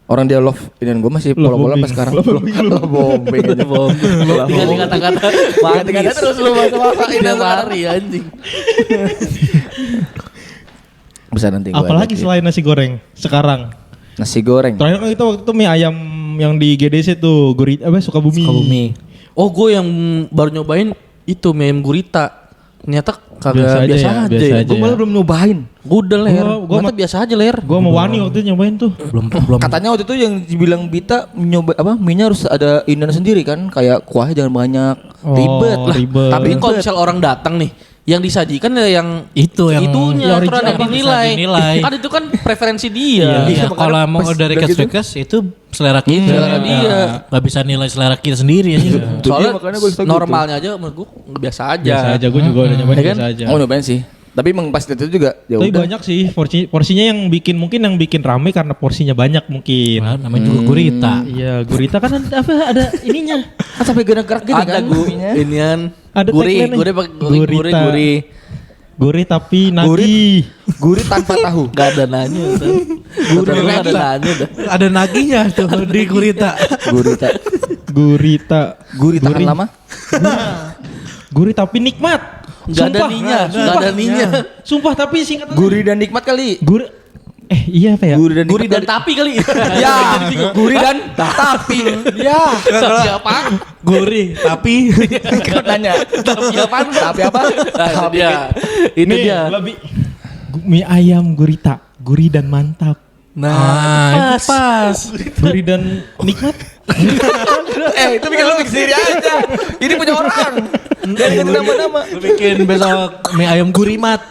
[SPEAKER 1] Orang dia love dan gue masih pola-pola sampai sekarang. Love bombing aja.
[SPEAKER 4] Ganti kata-kata.
[SPEAKER 1] Ganti-ganti terus lu masa-masa ini
[SPEAKER 4] Tiap hari anjing.
[SPEAKER 1] Bisa nanti gue
[SPEAKER 3] Apalagi selain nasi goreng sekarang?
[SPEAKER 1] nasi goreng.
[SPEAKER 3] Terakhir kan kita waktu itu mie ayam yang di GDC tuh, Gurita apa Sukabumi.
[SPEAKER 4] Oh gue yang baru nyobain itu mie ayam gurita. Ternyata kagak biasa aja.
[SPEAKER 3] biasa
[SPEAKER 4] Ya.
[SPEAKER 3] aja.
[SPEAKER 1] Gue malah belum nyobain.
[SPEAKER 4] Gue udah ler.
[SPEAKER 3] Gua
[SPEAKER 4] Ternyata biasa aja ler.
[SPEAKER 3] Gua sama Wani waktu itu nyobain tuh.
[SPEAKER 2] Belum.
[SPEAKER 1] Katanya waktu itu yang dibilang Bita nyoba apa mie-nya harus ada inian sendiri kan, kayak kuahnya jangan banyak.
[SPEAKER 3] Oh,
[SPEAKER 1] Ribet lah.
[SPEAKER 3] ribet.
[SPEAKER 4] Tapi kalau misal orang datang nih, yang disajikan ya yang
[SPEAKER 2] Itu yang
[SPEAKER 4] itunya
[SPEAKER 3] yang
[SPEAKER 4] aturan
[SPEAKER 3] original.
[SPEAKER 4] yang dinilai.
[SPEAKER 2] Bisa dinilai.
[SPEAKER 4] Kan itu kan preferensi dia.
[SPEAKER 2] Iya,
[SPEAKER 1] makanya
[SPEAKER 2] kalau mau
[SPEAKER 1] pas
[SPEAKER 2] dari
[SPEAKER 1] udah gitu.
[SPEAKER 2] request itu selera kita.
[SPEAKER 4] selera dia.
[SPEAKER 2] Gak bisa nilai selera kita sendiri anjing.
[SPEAKER 1] Itu dia,
[SPEAKER 4] Soalnya
[SPEAKER 1] makanya gua suka gitu.
[SPEAKER 4] normalnya aja menurut gue biasa aja.
[SPEAKER 3] Biasa aja, gue juga udah nyobain
[SPEAKER 4] Ya kan?
[SPEAKER 3] biasa aja.
[SPEAKER 1] Oh nyobain sih. Tapi emang pas itu juga ya
[SPEAKER 3] Tapi
[SPEAKER 1] udah.
[SPEAKER 3] banyak sih porsinya yang bikin mungkin yang bikin rame karena porsinya banyak mungkin.
[SPEAKER 2] Nah, namanya juga gurita.
[SPEAKER 3] Iya, Gurita kan ada ininya.
[SPEAKER 1] Kan sampai gerak-gerak gitu
[SPEAKER 4] Ada
[SPEAKER 1] kan.
[SPEAKER 4] gue
[SPEAKER 1] mie-nya.
[SPEAKER 4] inian
[SPEAKER 3] Ada
[SPEAKER 4] gurih,
[SPEAKER 3] tagline-nya.
[SPEAKER 4] gurih pakai
[SPEAKER 3] Gurita.
[SPEAKER 4] gurih.
[SPEAKER 3] Gurih tapi nagih.
[SPEAKER 1] Gurih tanpa tahu.
[SPEAKER 4] Gak ada nanya udah. Gak ada nanya udah.
[SPEAKER 2] Ada nagihnya tuh di gurita.
[SPEAKER 1] Gurita.
[SPEAKER 3] Gurih
[SPEAKER 1] Tahan lama.
[SPEAKER 3] Gurih tapi nikmat.
[SPEAKER 4] Gak ada ninya, gak ada ninya.
[SPEAKER 3] Sumpah tapi singkatan.
[SPEAKER 1] Gurih dan nikmat kali.
[SPEAKER 3] Gurih. Iya apa ya?
[SPEAKER 1] Gurih dan
[SPEAKER 4] Gurih
[SPEAKER 1] nikmat
[SPEAKER 4] dan tapi kali.
[SPEAKER 1] Ya, gurih dan tapi. Ya.
[SPEAKER 4] Tapi apa?
[SPEAKER 2] Gurih tapi
[SPEAKER 1] Kau tanya.
[SPEAKER 4] Tapi apa?
[SPEAKER 1] Tapi apa?
[SPEAKER 4] Nah, itu dia. Itu
[SPEAKER 3] Nih,
[SPEAKER 4] dia.
[SPEAKER 3] lebih mie ayam Gurita, gurih dan mantap.
[SPEAKER 2] nah, itu pas.
[SPEAKER 3] Gurih dan nikmat.
[SPEAKER 1] Itu bikin lu bikin sendiri aja. Ini punya orang. Dan ganti nama-nama.
[SPEAKER 2] Gue bikin besok mie ayam gurimat.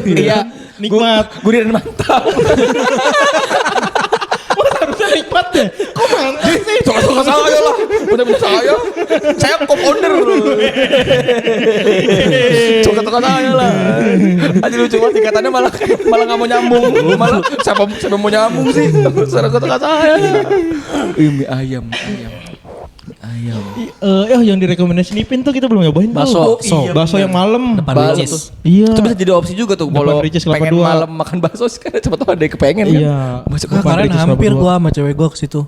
[SPEAKER 1] Iya.
[SPEAKER 3] Nikmat.
[SPEAKER 1] Gurih dan mantap.
[SPEAKER 3] Harusnya nikmat deh. Kok mantap sih?
[SPEAKER 1] Suka-suka saya lah. Bener-bener saya. Saya co-founder. Suka-suka saya lah. Aja lucu banget tingkatannya malah nggak mau nyambung. Malah siapa mau nyambung sih? Suka-suka saya. Mie ayam.
[SPEAKER 2] ayam.
[SPEAKER 3] Yang direkomendasi Ipin tuh kita belum nyobain
[SPEAKER 4] Bakso.
[SPEAKER 3] tuh. Bakso yang malam.
[SPEAKER 2] Depan
[SPEAKER 1] Bakso
[SPEAKER 2] Ricis.
[SPEAKER 1] tuh.
[SPEAKER 3] Iya.
[SPEAKER 1] Itu bisa jadi opsi juga tuh
[SPEAKER 3] Depan
[SPEAKER 1] kalau
[SPEAKER 3] Ricis Kelapa
[SPEAKER 1] pengen
[SPEAKER 3] Dua.
[SPEAKER 1] malam makan bakso sekarang cepet ada yang kepengen kan.
[SPEAKER 3] Iya.
[SPEAKER 1] Masuk
[SPEAKER 3] Depan
[SPEAKER 2] Kemarin
[SPEAKER 3] Ricis
[SPEAKER 2] hampir
[SPEAKER 3] Kelapa Dua.
[SPEAKER 2] gua sama cewek gua ke situ.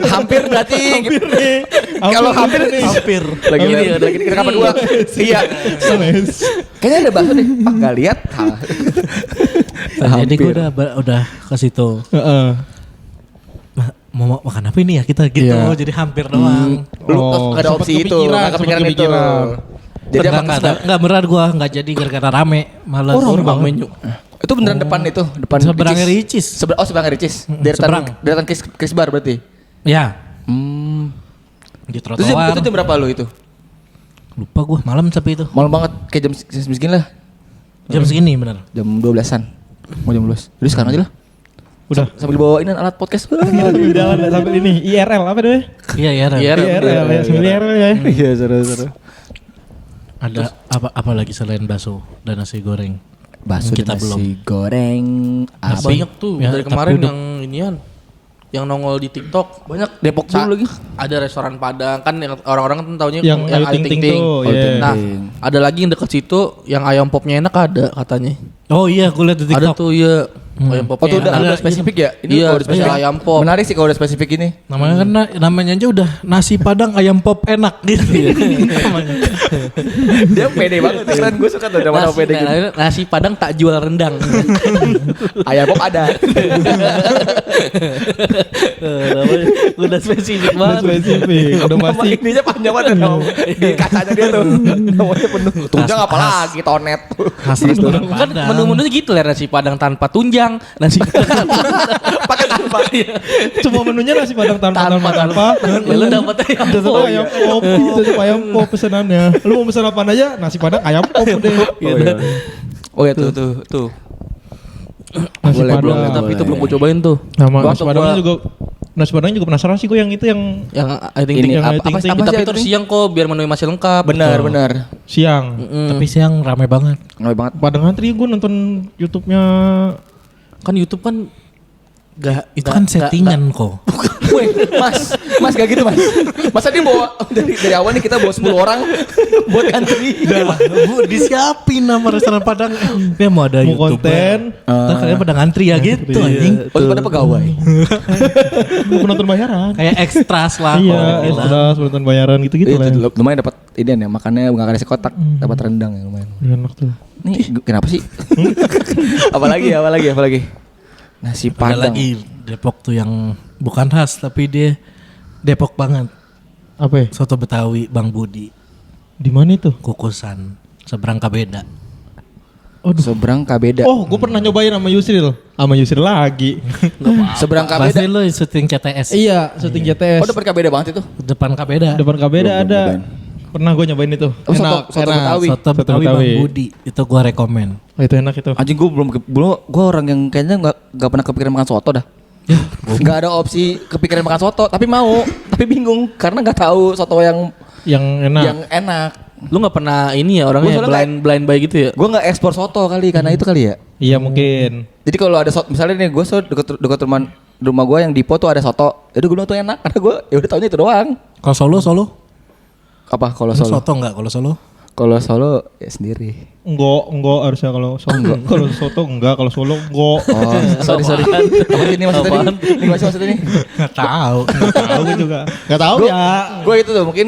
[SPEAKER 1] hampir berarti
[SPEAKER 3] Nih,
[SPEAKER 1] kalau hampir nih
[SPEAKER 2] Hampir.
[SPEAKER 1] lagi ini lagi di rekaman dua. Iya. Kayaknya ada bakso deh. Enggak lihat.
[SPEAKER 2] Jadi gua udah ke situ.
[SPEAKER 3] Heeh.
[SPEAKER 2] Mau makan apa ini ya kita gitu.
[SPEAKER 3] Iya.
[SPEAKER 2] Jadi hampir doang.
[SPEAKER 1] Lu nggak ada
[SPEAKER 3] sempet
[SPEAKER 1] opsi itu,
[SPEAKER 3] kepikiran,
[SPEAKER 1] nggak kepikiran
[SPEAKER 3] sempet
[SPEAKER 1] itu.
[SPEAKER 3] kepikiran.
[SPEAKER 1] Jadi apa
[SPEAKER 2] Enggak beneran gua enggak jadi gara-gara rame. Malah
[SPEAKER 3] rame banget.
[SPEAKER 1] itu beneran depan itu, depan
[SPEAKER 2] Seberangnya Ricis.
[SPEAKER 1] Seberang Ricis.
[SPEAKER 2] seberang.
[SPEAKER 1] Deretan Chris Bar berarti.
[SPEAKER 2] Ya,
[SPEAKER 1] Hmm.
[SPEAKER 2] di
[SPEAKER 1] Terus
[SPEAKER 2] trotoar.
[SPEAKER 1] itu jam berapa lu itu?
[SPEAKER 2] Lupa gua malam tapi itu.
[SPEAKER 1] Malam banget kayak jam segini lah.
[SPEAKER 2] Jam segini bener.
[SPEAKER 1] Jam 12-an. Mau jam 12. Jadi sekarang aja lah.
[SPEAKER 3] Udah.
[SPEAKER 1] Sambil bawain alat podcast.
[SPEAKER 3] Udah sampai ini IRL apa namanya?
[SPEAKER 2] Iya, iya.
[SPEAKER 4] Iya.
[SPEAKER 3] IRL ya, sambil IRL ya.
[SPEAKER 1] Iya, seru-seru.
[SPEAKER 2] Ada apa lagi selain bakso dan nasi goreng?
[SPEAKER 1] Bakso
[SPEAKER 2] Kita
[SPEAKER 1] dan nasi
[SPEAKER 2] belum.
[SPEAKER 1] goreng.
[SPEAKER 2] Apa?
[SPEAKER 4] Banyak tuh
[SPEAKER 2] Ya,
[SPEAKER 4] dari
[SPEAKER 2] tapi
[SPEAKER 4] kemarin
[SPEAKER 2] udah-
[SPEAKER 4] yang inian. Yang nongol di TikTok.
[SPEAKER 1] Banyak Depok dulu lagi.
[SPEAKER 4] Ada restoran Padang kan yang orang-orang kan taunya
[SPEAKER 3] Yang Ayu Ting Ting tuh,
[SPEAKER 1] Oh,
[SPEAKER 3] iya.
[SPEAKER 4] Nah, ada lagi yang deket situ yang ayam popnya enak ada katanya.
[SPEAKER 2] Oh iya, gue liat di
[SPEAKER 4] Ada
[SPEAKER 2] TikTok.
[SPEAKER 4] tuh ya ayam
[SPEAKER 1] Oh,
[SPEAKER 4] popnya
[SPEAKER 1] tuh udah,
[SPEAKER 4] enak.
[SPEAKER 1] udah spesifik ya?
[SPEAKER 4] Iya,
[SPEAKER 1] kalau udah
[SPEAKER 4] spesial ayam pop.
[SPEAKER 1] Menarik sih kalau udah spesifik ini.
[SPEAKER 2] Namanya kan namanya aja udah nasi padang ayam pop enak gitu ya. Namanya.
[SPEAKER 1] Dia pede banget, keren. Gue suka tuh nama pede gitu.
[SPEAKER 4] Nasi Padang tak jual rendang.
[SPEAKER 1] Ayam pop ada.
[SPEAKER 4] Udah spesifik
[SPEAKER 3] Udah
[SPEAKER 4] banget.
[SPEAKER 3] spesifik. Udah
[SPEAKER 1] Nama
[SPEAKER 3] pasti.
[SPEAKER 1] ininya panjang banget nama. Di kacanya dia tuh. Namanya penuh. Tunjang apa lagi, tonet.
[SPEAKER 2] Khas restoran
[SPEAKER 4] Kan
[SPEAKER 2] Padang.
[SPEAKER 4] menu-menunya gitu lah, nasi Padang tanpa tunjang, nasi Padang
[SPEAKER 1] Pakai tanpa.
[SPEAKER 3] Semua menunya nasi padang tanpa.
[SPEAKER 4] Ya lu dapat ayam
[SPEAKER 3] Tetap
[SPEAKER 4] pop.
[SPEAKER 3] ayam pop, tetap ayam pop pesanannya. Lu mau pesan apa aja? Nasi padang ayam pop deh.
[SPEAKER 1] Oh ya tuh.
[SPEAKER 3] Nasi
[SPEAKER 1] Boleh,
[SPEAKER 3] padang.
[SPEAKER 1] boleh.
[SPEAKER 4] Tapi itu belum gue cobain tuh.
[SPEAKER 3] Nama nasi
[SPEAKER 4] Waktu
[SPEAKER 3] padangnya
[SPEAKER 4] gua-
[SPEAKER 3] juga Nasi padang juga penasaran sih gue yang itu yang
[SPEAKER 4] Yang I think
[SPEAKER 1] Ini
[SPEAKER 3] yang
[SPEAKER 1] apa
[SPEAKER 3] ting- ting-
[SPEAKER 1] apa
[SPEAKER 4] tapi
[SPEAKER 1] sih
[SPEAKER 4] terus
[SPEAKER 1] itu?
[SPEAKER 4] siang kok biar menunya masih lengkap.
[SPEAKER 1] Benar.
[SPEAKER 3] siang.
[SPEAKER 2] Tapi siang rame banget.
[SPEAKER 1] Ngeri banget.
[SPEAKER 3] Padang antri gue nonton YouTube-nya.
[SPEAKER 4] Kan YouTube kan
[SPEAKER 2] Itu kan settingan kok.
[SPEAKER 1] Weh, Mas gak gitu Mas. Masa dia bawa dari awal nih kita bawa 10 orang buat antri.
[SPEAKER 2] Bu, disiapin nama restoran Padang. Dia mau ada
[SPEAKER 3] Mau
[SPEAKER 2] YouTuber.
[SPEAKER 3] konten.
[SPEAKER 2] Ntar kalian pada ngantri ya gitu anjing.
[SPEAKER 1] Oh, itu pada pegawai.
[SPEAKER 3] Gue penonton bayaran.
[SPEAKER 2] Kayak ekstras lah.
[SPEAKER 3] Iya,
[SPEAKER 2] kalau dibilang.
[SPEAKER 3] extras penonton bayaran gitu-gitu lah.
[SPEAKER 1] Itu lumayan dapat ini ya, makannya nggak kasih kotak, dapat rendang ya lumayan.
[SPEAKER 3] Enak tuh.
[SPEAKER 1] Nih kenapa sih? apalagi? Nasi
[SPEAKER 2] Ada
[SPEAKER 1] padang.
[SPEAKER 2] lagi Depok tuh yang bukan khas tapi dia Depok banget.
[SPEAKER 3] Apa ya?
[SPEAKER 2] Soto Betawi Bang Budi.
[SPEAKER 3] Di mana itu?
[SPEAKER 2] Kukusan. Seberang Kabeda.
[SPEAKER 1] Seberang Kabeda.
[SPEAKER 3] Oh, gue pernah nyobain sama Yusril. Sama Yusril lagi.
[SPEAKER 1] Seberang
[SPEAKER 2] Pasti
[SPEAKER 1] Kabeda.
[SPEAKER 2] lo syuting CTS.
[SPEAKER 3] Iya, syuting JTS.
[SPEAKER 1] Oh, depan Kabeda banget itu.
[SPEAKER 2] Depan Kabeda.
[SPEAKER 3] Depan
[SPEAKER 1] Belum
[SPEAKER 3] Kabeda ada.
[SPEAKER 1] nyobain.
[SPEAKER 3] Pernah gue nyobain itu.
[SPEAKER 1] Oh, soto Betawi.
[SPEAKER 2] Soto Betawi Bang Budi. Itu gua rekomen.
[SPEAKER 3] Oh, itu enak itu.
[SPEAKER 1] Anjing gue orang yang kayaknya nggak pernah kepikiran makan soto dah. Nggak ada opsi kepikiran makan soto, tapi mau, tapi bingung karena nggak tahu soto yang
[SPEAKER 3] Yang enak.
[SPEAKER 4] Lu nggak pernah ini ya orangnya
[SPEAKER 1] Gua soalnya
[SPEAKER 4] blind buy gitu ya?
[SPEAKER 1] Gue nggak ekspor soto kali karena itu kali ya.
[SPEAKER 3] Iya mungkin.
[SPEAKER 1] Jadi kalau ada soto, misalnya nih gue dekat rumah gue yang Dipo tuh ada soto, itu gue bilang tuh enak karena gue ya udah taunya itu doang.
[SPEAKER 2] Kalau Solo?
[SPEAKER 1] Apa kalau
[SPEAKER 2] Lu
[SPEAKER 1] Solo?
[SPEAKER 2] soto enggak kalau Solo?
[SPEAKER 1] Kalau Solo ya sendiri.
[SPEAKER 3] Enggak harusnya kalau soto. Kalau soto enggak, kalau Solo enggak.
[SPEAKER 1] Oh, sorry. Apa sih ini maksudnya ini? Ini maksudnya ini?
[SPEAKER 2] Enggak tahu.
[SPEAKER 3] Enggak tahu gue juga. Enggak tahu ya.
[SPEAKER 1] Gue itu tuh mungkin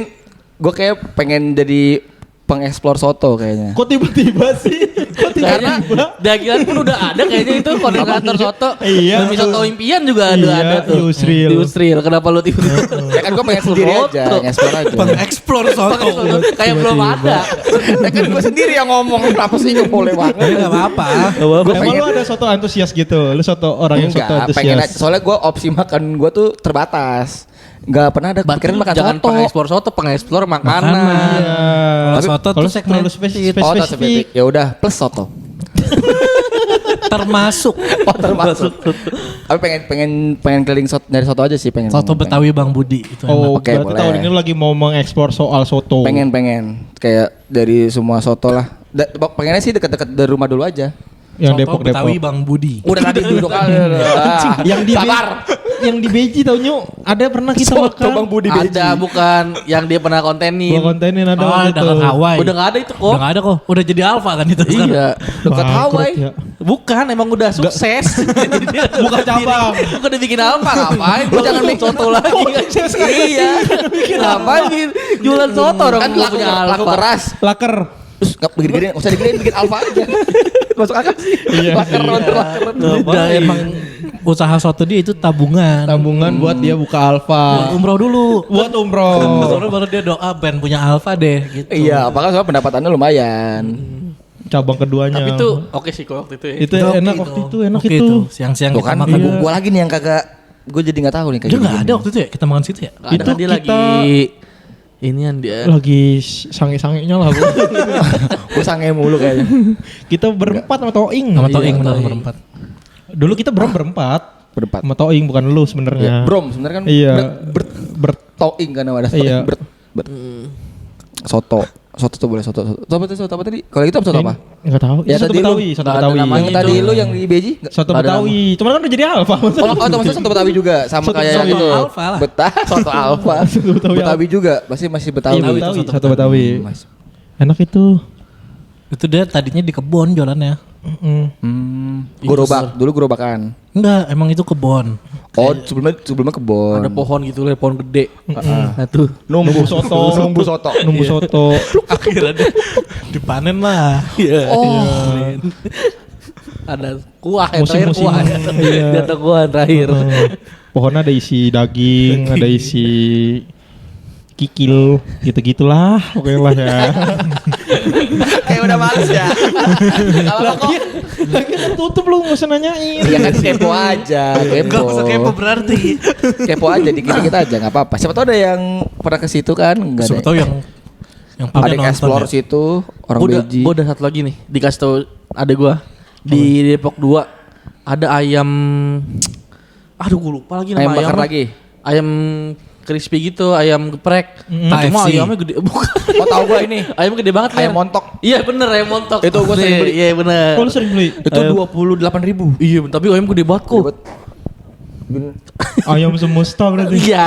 [SPEAKER 1] gue kayak pengen jadi pengeksplor soto kayaknya.
[SPEAKER 3] Kok tiba-tiba sih? Kok
[SPEAKER 4] Karena
[SPEAKER 3] tiba-tiba?
[SPEAKER 4] dagilan pun udah ada kayaknya itu koordinator soto.
[SPEAKER 3] Iya.
[SPEAKER 4] Demi soto impian juga
[SPEAKER 3] Iya,
[SPEAKER 4] ada tuh.
[SPEAKER 3] Yusril.
[SPEAKER 4] Yusril. Kenapa lu tiba-tiba?
[SPEAKER 1] Ya kan gue pengen sendiri aja, ngeksplor aja.
[SPEAKER 2] Pengeksplor soto.
[SPEAKER 4] Kayak belum ada.
[SPEAKER 1] Ya kan gue sendiri yang ngomong, kenapa sih nggak boleh banget?
[SPEAKER 2] Enggak apa-apa.
[SPEAKER 3] Emang lu ada soto antusias gitu? Lu soto orang yang soto
[SPEAKER 1] Enggak, pengen aja.
[SPEAKER 3] antusias.
[SPEAKER 1] Soalnya gue opsi makan gue tuh terbatas. Nggak pernah ada kepikiran makan
[SPEAKER 4] Jangan
[SPEAKER 1] soto.
[SPEAKER 4] pengeksplor soto, pengeksplor makanan.
[SPEAKER 3] Iya.
[SPEAKER 2] Kalau soto
[SPEAKER 3] Kalau
[SPEAKER 2] tuh segmen
[SPEAKER 3] terlalu spesifik.
[SPEAKER 1] Oh, spesifik. Ya udah, plus soto.
[SPEAKER 2] termasuk
[SPEAKER 1] Oh, termasuk. Tapi pengen keliling dari soto aja sih pengen.
[SPEAKER 2] soto Betawi Bang Budi itu enak.
[SPEAKER 3] Oh,
[SPEAKER 1] Oke,
[SPEAKER 3] berarti
[SPEAKER 1] boleh.
[SPEAKER 3] tahun ini lu lagi mau mengekspor soal soto.
[SPEAKER 1] Pengen kayak dari semua soto lah. Pengennya sih dekat-dekat dari rumah dulu aja.
[SPEAKER 3] Yang
[SPEAKER 2] Soto
[SPEAKER 3] Depok
[SPEAKER 2] Betawi
[SPEAKER 3] Depok.
[SPEAKER 2] Bang Budi.
[SPEAKER 1] Udah tadi dulu kali.
[SPEAKER 3] Yang di
[SPEAKER 1] sabar.
[SPEAKER 3] yang di Beji tau Nyu. Ada pernah kita makan.
[SPEAKER 1] Bang Budi Beji.
[SPEAKER 4] Ada bukan yang dia pernah kontenin.
[SPEAKER 3] Gua kontenin ada
[SPEAKER 2] Oh,
[SPEAKER 3] waktu itu.
[SPEAKER 2] dekat Hawaii.
[SPEAKER 4] Udah gak ada itu kok.
[SPEAKER 2] Udah gak ada kok. Udah jadi alfa kan itu sekarang.
[SPEAKER 4] Iya, dekat
[SPEAKER 3] Bangkrut
[SPEAKER 4] Hawaii.
[SPEAKER 3] ya.
[SPEAKER 4] Bukan, emang udah sukses. Jadi dia
[SPEAKER 3] Buka cabang.
[SPEAKER 4] Bukan udah bikin apa ngapain? Lu jangan bikin soto lagi. Iya. Ngapain bikin jualan soto orang
[SPEAKER 1] Kan
[SPEAKER 4] lu
[SPEAKER 1] laku,
[SPEAKER 4] punya
[SPEAKER 1] laku
[SPEAKER 4] alfa.
[SPEAKER 1] keras.
[SPEAKER 3] Laker.
[SPEAKER 1] Terus nggak begini-gini, nggak usah diginiin, bikin alfa aja. Masuk akal sih.
[SPEAKER 3] Iya
[SPEAKER 1] Laker,
[SPEAKER 3] sih.
[SPEAKER 1] laker.
[SPEAKER 2] Udah emang usaha soto dia itu tabungan.
[SPEAKER 3] Tabungan buat dia buka alfa.
[SPEAKER 2] Umroh dulu.
[SPEAKER 3] Buat umroh.
[SPEAKER 2] Soalnya baru dia doa pengen punya alfa deh gitu.
[SPEAKER 1] Iya, apakah soal pendapatannya lumayan.
[SPEAKER 3] Cabang keduanya.
[SPEAKER 4] Tapi itu oke sih kok waktu itu ya.
[SPEAKER 3] itu enak waktu itu, enak
[SPEAKER 2] Oke
[SPEAKER 3] itu.
[SPEAKER 2] Siang-siang
[SPEAKER 1] Tuh
[SPEAKER 2] kita
[SPEAKER 1] kan,
[SPEAKER 2] makan.
[SPEAKER 1] gua lagi nih yang kagak, gue jadi nggak tahu nih kayak
[SPEAKER 2] Dia nggak
[SPEAKER 1] gini.
[SPEAKER 2] ada waktu itu ya kita makan situ ya.
[SPEAKER 4] Gak ada
[SPEAKER 3] Itu
[SPEAKER 4] kan dia
[SPEAKER 3] kita-
[SPEAKER 4] lagi inian dia.
[SPEAKER 3] Lagi sange-sangenya lah gua.
[SPEAKER 1] Gue sange mulu kayaknya.
[SPEAKER 3] Kita berempat sama Toing.
[SPEAKER 2] Sama
[SPEAKER 3] Iya,
[SPEAKER 2] Toing benar
[SPEAKER 3] Toing.
[SPEAKER 2] berempat.
[SPEAKER 3] Dulu kita berempat.
[SPEAKER 1] Berempat.
[SPEAKER 3] Sama Toing bukan lu sebenarnya.
[SPEAKER 1] Brom sebenarnya kan
[SPEAKER 3] Iya.
[SPEAKER 1] bertoing kan ada
[SPEAKER 3] Iya.
[SPEAKER 1] soto. Soto tuh boleh soto. Soto apa tadi? Kalau gitu soto apa?
[SPEAKER 3] Enggak tahu.
[SPEAKER 1] Ya,
[SPEAKER 3] Soto
[SPEAKER 1] tadi lu
[SPEAKER 3] Betawi, soto
[SPEAKER 4] nggak ada
[SPEAKER 3] Betawi.
[SPEAKER 4] namanya.
[SPEAKER 1] Yang tadi lu yang di Beji? Nggak?
[SPEAKER 3] Soto
[SPEAKER 4] Nggak ada
[SPEAKER 3] Betawi. Cuman kan udah jadi alfa.
[SPEAKER 1] Oh, maksudnya soto Betawi juga sama
[SPEAKER 3] Soto
[SPEAKER 1] kayak
[SPEAKER 3] Betawi.
[SPEAKER 1] gitu.
[SPEAKER 2] Alfa lah.
[SPEAKER 1] Soto Alfa.
[SPEAKER 3] Betawi
[SPEAKER 1] Betawi juga, masih Betawi.
[SPEAKER 3] Iya, Betawi,
[SPEAKER 2] soto
[SPEAKER 3] soto Betawi.
[SPEAKER 1] Mas.
[SPEAKER 3] Enak itu.
[SPEAKER 2] Itu dia tadinya di kebun jualannya.
[SPEAKER 1] Gerobak, dulu gerobakan.
[SPEAKER 2] Enggak, emang itu kebun.
[SPEAKER 1] Oh, sebelumnya kebon.
[SPEAKER 4] Ada pohon gitu lah, pohon gede. Nah tuh.
[SPEAKER 1] Numbu
[SPEAKER 3] soto.
[SPEAKER 1] Numbu soto.
[SPEAKER 3] Nunggu soto.
[SPEAKER 2] Akhirnya dia dipanen lah.
[SPEAKER 4] Iya.
[SPEAKER 1] Oh.
[SPEAKER 4] Ada kuah yang terakhir
[SPEAKER 3] Musim-musim,
[SPEAKER 4] kuah.
[SPEAKER 3] iya.
[SPEAKER 4] Dia ada kuah terakhir.
[SPEAKER 3] Pohonnya ada isi daging, ada isi kikil, gitu-gitulah. Oke lah ya.
[SPEAKER 1] Kayak udah males ya. Kalau kok
[SPEAKER 3] Lagi kan tutup lu nggak usah nanyain.
[SPEAKER 1] ya kan kepo aja,
[SPEAKER 2] Enggak usah kepo
[SPEAKER 1] kepo.
[SPEAKER 2] berarti.
[SPEAKER 1] Kepo aja dikit-dikit aja nggak apa-apa. Siapa tahu ada yang pernah ke situ kan? Enggak
[SPEAKER 2] Siapa
[SPEAKER 1] ada.
[SPEAKER 2] tahu yang
[SPEAKER 1] Ada
[SPEAKER 2] punya
[SPEAKER 1] yang
[SPEAKER 2] nonton
[SPEAKER 1] explore
[SPEAKER 2] ya.
[SPEAKER 1] situ orang Beji.
[SPEAKER 4] Gue udah satu lagi nih. Dikasih tau ada gue di Depok 2 ada ayam. Aduh gue lupa lagi nama
[SPEAKER 1] Ayam bakar
[SPEAKER 4] ayamnya.
[SPEAKER 1] lagi?
[SPEAKER 4] Ayam crispy gitu, ayam geprek. Tapi mah
[SPEAKER 2] KFC.
[SPEAKER 4] ayamnya gede. Bukan.
[SPEAKER 1] Oh tahu gua ini.
[SPEAKER 4] Ayam gede banget.
[SPEAKER 1] Ayam
[SPEAKER 4] Ler.
[SPEAKER 1] montok.
[SPEAKER 4] Iya bener ayam montok.
[SPEAKER 1] Itu gua sering beli.
[SPEAKER 4] Iya bener.
[SPEAKER 3] Oh, lu sering beli
[SPEAKER 1] Itu 28.000.
[SPEAKER 4] Iya tapi ayam gede banget kok.
[SPEAKER 3] ayam semesta berarti.
[SPEAKER 4] Iya.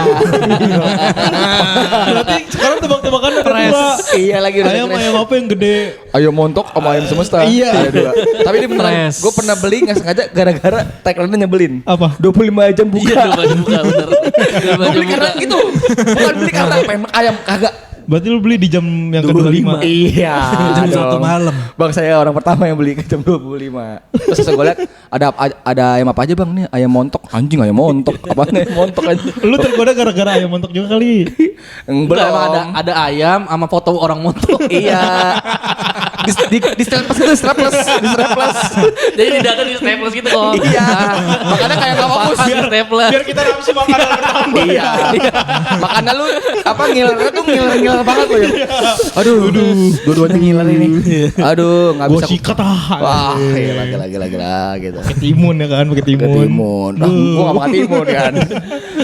[SPEAKER 3] Berarti sekarang tebak-tebakan ada dua.
[SPEAKER 1] Iya lagi udah
[SPEAKER 3] Ayam
[SPEAKER 1] keren.
[SPEAKER 3] ayam apa yang gede?
[SPEAKER 1] Ayam montok sama ayam semesta.
[SPEAKER 3] Iya.
[SPEAKER 1] Ada dua. Tapi ini beneran.
[SPEAKER 2] Stres.
[SPEAKER 1] Gue pernah beli nggak sengaja gara-gara tagline-nya nyebelin.
[SPEAKER 3] Apa?
[SPEAKER 1] 25 jam buka.
[SPEAKER 4] Iya udah baju buka bener.
[SPEAKER 1] Gue beli karena itu. Bukan beli karena pengen ayam kagak.
[SPEAKER 3] Berarti lu beli di jam yang ke-25.
[SPEAKER 1] Iya.
[SPEAKER 2] Jam
[SPEAKER 1] dong.
[SPEAKER 2] 1 malam.
[SPEAKER 1] Bang saya orang pertama yang beli ke jam 25. Terus gue lihat ada ayam apa aja bang nih? Ayam montok. Anjing ayam montok. Apaan ayam montok aja?
[SPEAKER 3] Lu tergoda gara-gara ayam montok juga kali.
[SPEAKER 4] Enggak emang ada ayam sama foto orang montok.
[SPEAKER 1] Iya. Di strapless itu strapless. Di strapless.
[SPEAKER 4] Jadi di data di staples gitu kok.
[SPEAKER 1] Iya. Makanya kayak gak fokus.
[SPEAKER 4] Biar staples.
[SPEAKER 3] Biar kita nafsu makan bertambah.
[SPEAKER 1] Iya. Makanya lu apa ngilernya tuh ngiler banget lo ya. Aduh. Dua-duanya ngiler ini. Aduh, enggak
[SPEAKER 3] Gua
[SPEAKER 1] bisa.
[SPEAKER 3] sikat ah.
[SPEAKER 1] Wah, iya lagi gitu.
[SPEAKER 3] Pakai timun ya kan, pakai timun.
[SPEAKER 1] Ketimun. Nah, gua gak makan timun kan.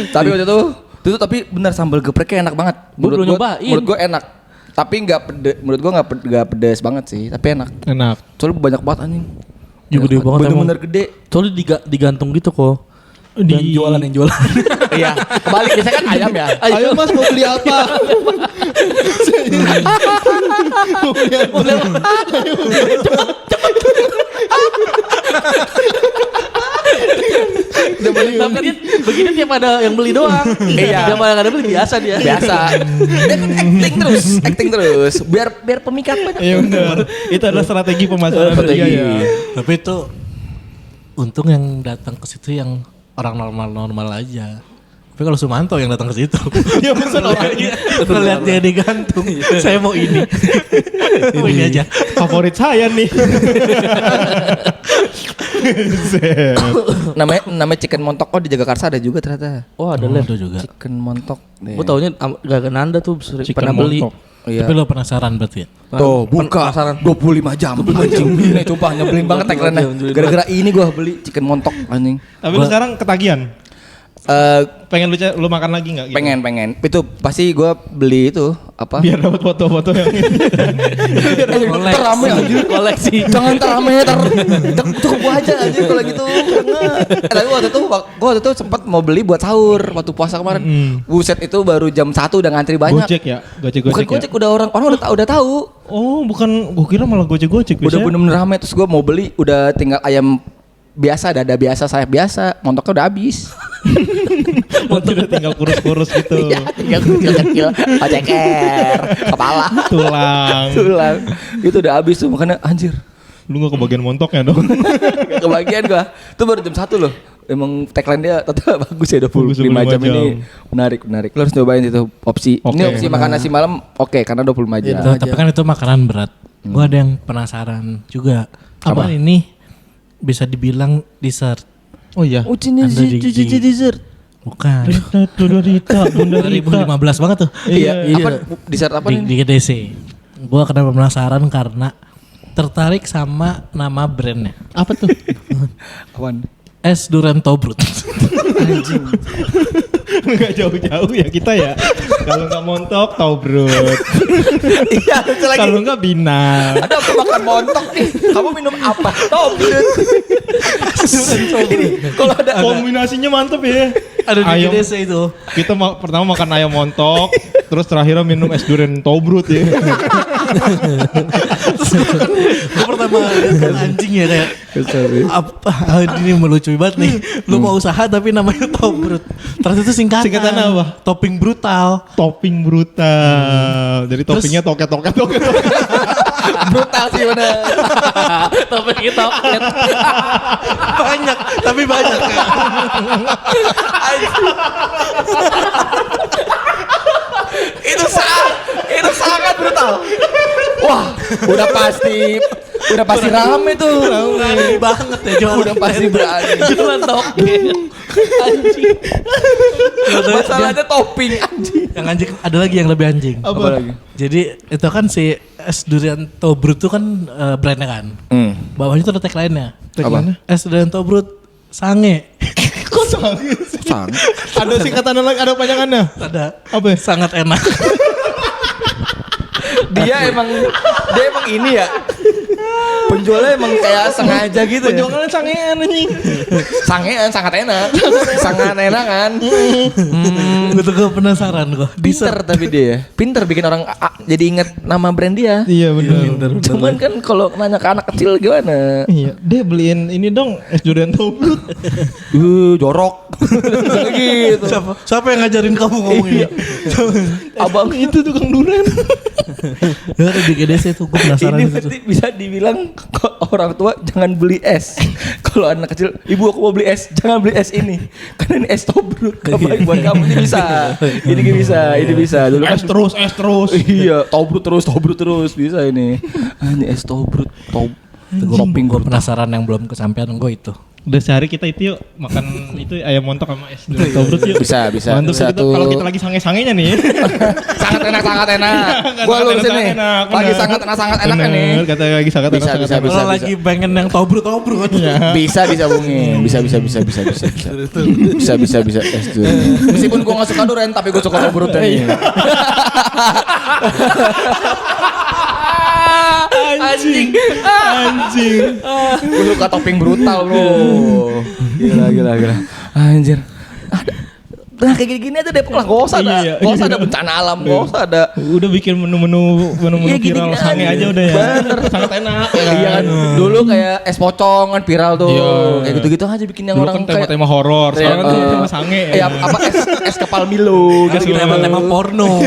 [SPEAKER 1] Tapi waktu itu tapi benar sambal gepreknya enak banget.
[SPEAKER 4] Gua belum nyobain.
[SPEAKER 1] Menurut gua enak. Tapi menurut gua nggak pedes banget sih, tapi enak.
[SPEAKER 3] Enak.
[SPEAKER 1] Soalnya banyak banget anjing.
[SPEAKER 4] Ya, gede banget
[SPEAKER 1] Bener-bener gede.
[SPEAKER 4] Soalnya digantung gitu kok.
[SPEAKER 2] Yang jualan.
[SPEAKER 1] Iya. Kebalik biasanya kan ayam ya.
[SPEAKER 3] Ayo mas mau beli apa? Mau beli apa?
[SPEAKER 4] Tapi dia begini tiap ada yang beli doang.
[SPEAKER 1] Iya.
[SPEAKER 4] Tiap ada beli biasa dia.
[SPEAKER 1] Biasa. Dia kan acting terus. Biar pemikat banyak.
[SPEAKER 3] Iya benar. Itu adalah strategi pemasaran
[SPEAKER 1] Strategi.
[SPEAKER 3] dia ya.
[SPEAKER 2] Tapi itu untung yang datang ke situ yang orang normal aja. Tapi kalau Sumanto yang datang ke situ,
[SPEAKER 3] Dia pesan orangnya.
[SPEAKER 2] melihat dia digantung, saya mau ini, mau ini aja.
[SPEAKER 3] Favorit saya nih. Set.
[SPEAKER 1] Namanya chicken montok di Jagakarsa ada juga ternyata.
[SPEAKER 4] Oh ada lab.
[SPEAKER 2] Ada juga.
[SPEAKER 1] Chicken montok.
[SPEAKER 4] Gue taunya gak Nanda tuh sering
[SPEAKER 3] Chicken
[SPEAKER 4] pernah beli.
[SPEAKER 3] montok.
[SPEAKER 1] Iya.
[SPEAKER 2] Tapi lo penasaran berarti ya?
[SPEAKER 1] Tuh buka 25 jam anjing. Ini coba nyebelin banget tagline-nya. Gara-gara ini gua beli chicken montok anjing.
[SPEAKER 3] Tapi lu sekarang ketagihan. Pengen lu makan lagi nggak? Gitu?
[SPEAKER 1] pengen. Itu pasti gue beli itu apa?
[SPEAKER 3] Biar dapat foto-foto yang
[SPEAKER 1] Terame anjir.
[SPEAKER 4] Koleksi.
[SPEAKER 1] Jangan terame cukup gua aja anjir kalau gitu. Tapi waktu itu sempat mau beli buat sahur waktu puasa kemarin. Buset itu baru jam 1 udah ngantri banyak.
[SPEAKER 3] Gojek ya?
[SPEAKER 1] Bukan Gojek, udah orang udah tahu.
[SPEAKER 3] Oh, bukan, gua kira malah Gojek.
[SPEAKER 1] Udah bener-bener rame, terus gua mau beli, udah tinggal ayam biasa, dada biasa, sayap biasa, montoknya udah habis.
[SPEAKER 3] udah tinggal kurus-kurus gitu.
[SPEAKER 1] Iya, tinggal kecil-kecil, ceker, kepala,
[SPEAKER 3] Tulang.
[SPEAKER 1] Itu udah habis tuh, makanya anjir.
[SPEAKER 3] Lu gak kebagian montoknya dong.
[SPEAKER 1] Gak kebagian gua. Itu baru jam 1 loh. Emang tagline dia tetap bagus ya, 25 jam ini. Menarik. Lo harus cobain itu opsi.
[SPEAKER 3] Oke,
[SPEAKER 1] Ini opsi makan nasi malam oke, karena 25 jam.
[SPEAKER 2] Tapi kan itu makanan berat. Gue ada yang penasaran juga. Apa ini bisa dibilang dessert?
[SPEAKER 3] Oh iya.
[SPEAKER 2] Anda di dessert. Bukan.
[SPEAKER 3] Bunda Rita.
[SPEAKER 2] 2015 banget tuh.
[SPEAKER 1] Iya. Apa dessert apa
[SPEAKER 2] Di
[SPEAKER 1] nih?
[SPEAKER 2] GDC. Gue kenapa penasaran karena tertarik sama nama brandnya.
[SPEAKER 3] Apa tuh?
[SPEAKER 1] Apaan?
[SPEAKER 2] Es Durian Tobrut.
[SPEAKER 3] Gak jauh-jauh ya kita ya. Kalau nggak montok, tobrut.
[SPEAKER 1] Iya, lucu lagi.
[SPEAKER 3] Kalau nggak binal.
[SPEAKER 1] Ada aku makan montok nih. Kamu minum apa? Tobrut. Kalau ada
[SPEAKER 3] Kombinasinya mantep ya.
[SPEAKER 2] Ada di
[SPEAKER 3] Ayam.
[SPEAKER 2] GDC itu.
[SPEAKER 3] Kita pertama makan ayam montok, terus terakhirnya minum es durian tobrut ya.
[SPEAKER 2] Gue pertama lihat kan anjing ya kayak apa ini melucu banget nih. Lu mau usaha tapi namanya Tobrut. Terus itu singkatan.
[SPEAKER 3] Singkatannya apa?
[SPEAKER 2] Topping brutal.
[SPEAKER 3] Topping brutal. Jadi toppingnya toket.
[SPEAKER 1] brutal sih bener.
[SPEAKER 4] Topik kita.
[SPEAKER 2] Banyak, tapi banyak.
[SPEAKER 1] Itu sangat brutal. Wah, udah pasti rame tuh.
[SPEAKER 2] Berani banget ya jualan.
[SPEAKER 1] Udah pasti berani.
[SPEAKER 4] Jualan toket.
[SPEAKER 1] Anjing. Masalahnya topping anjing.
[SPEAKER 2] Yang anjing ada lagi yang lebih anjing.
[SPEAKER 1] Apa lagi?
[SPEAKER 2] Jadi itu kan si es durian Tobrut itu kan brandnya kan. Bawahnya tuh ada tagline-nya.
[SPEAKER 1] Apa?
[SPEAKER 2] Es durian Tobrut sange.
[SPEAKER 3] Kok sange sih? Ada singkatannya lagi, ada panjangannya.
[SPEAKER 2] Ada.
[SPEAKER 3] Apa ya?
[SPEAKER 2] Sangat enak.
[SPEAKER 1] Dia emang ini ya. Penjualnya emang kayak sengaja gitu ya.
[SPEAKER 3] Penjualannya sangean anjing.
[SPEAKER 1] Sangat enak. Sangat enak kan.
[SPEAKER 2] Gue penasaran gue.
[SPEAKER 1] Pinter tapi dia ya. Pinter bikin orang jadi inget nama brand dia.
[SPEAKER 3] Iya benar.
[SPEAKER 1] Cuman kan kalau nanya ke anak kecil gimana?
[SPEAKER 3] Iya, dia beliin ini dong es durian tobrut.
[SPEAKER 1] Jorok. Gitu.
[SPEAKER 2] Siapa yang ngajarin kamu ngomong ini?
[SPEAKER 1] Abang
[SPEAKER 3] Itu tukang durian.
[SPEAKER 2] Ya di GDC tuh gue penasaran
[SPEAKER 1] ini
[SPEAKER 2] itu.
[SPEAKER 1] berarti bisa dibilang orang tua jangan beli es. Kalau anak kecil, ibu aku mau beli es, jangan beli es ini. Karena ini es Tobrut. Gak baik buat kamu. Ini bisa. Dulu kan
[SPEAKER 3] Es terus.
[SPEAKER 1] iya, Tobrut terus bisa ini. Ini es Tobrut. Topping
[SPEAKER 2] Gue penasaran yang belum kesampaian gue itu.
[SPEAKER 3] Udah sehari kita itu yuk makan itu ayam montok sama es durian tobrut yuk.
[SPEAKER 1] Bisa.
[SPEAKER 3] Mantap
[SPEAKER 1] Bisa
[SPEAKER 3] kita,
[SPEAKER 1] tuh.
[SPEAKER 3] kalau kita lagi sange-sangenya nih.
[SPEAKER 1] sangat enak. Gua lulus ini. Lagi sangat enak nih.
[SPEAKER 3] Kata lagi sangat
[SPEAKER 1] Bisa,
[SPEAKER 3] enak.
[SPEAKER 1] bisa.
[SPEAKER 2] Kalau lagi pengen yang Tobrut.
[SPEAKER 1] Bisa bungin. Bisa. Es durian. Meskipun gua gak suka durian tapi gua suka Tobrut nih.
[SPEAKER 3] Anjing.
[SPEAKER 1] Gue suka topping brutal bro. Gila. Anjir. Nah kayak gini aja Depok lah. Gak usah ada bencana alam. Gak usah ada.
[SPEAKER 3] Udah bikin menu
[SPEAKER 1] Iya,
[SPEAKER 3] viral
[SPEAKER 1] gini-gini
[SPEAKER 3] sange aja udah ya.
[SPEAKER 1] Bener.
[SPEAKER 3] Sangat enak.
[SPEAKER 1] Iya kan. Dulu kayak es pocong kan viral tuh.
[SPEAKER 3] Iya.
[SPEAKER 1] Kayak gitu-gitu aja bikin yang
[SPEAKER 3] Dulu
[SPEAKER 1] orang
[SPEAKER 3] kan tema-tema horor. Sekarang kan tema sange ya.
[SPEAKER 1] Apa es kepal Milo.
[SPEAKER 2] Lagi tema-tema porno.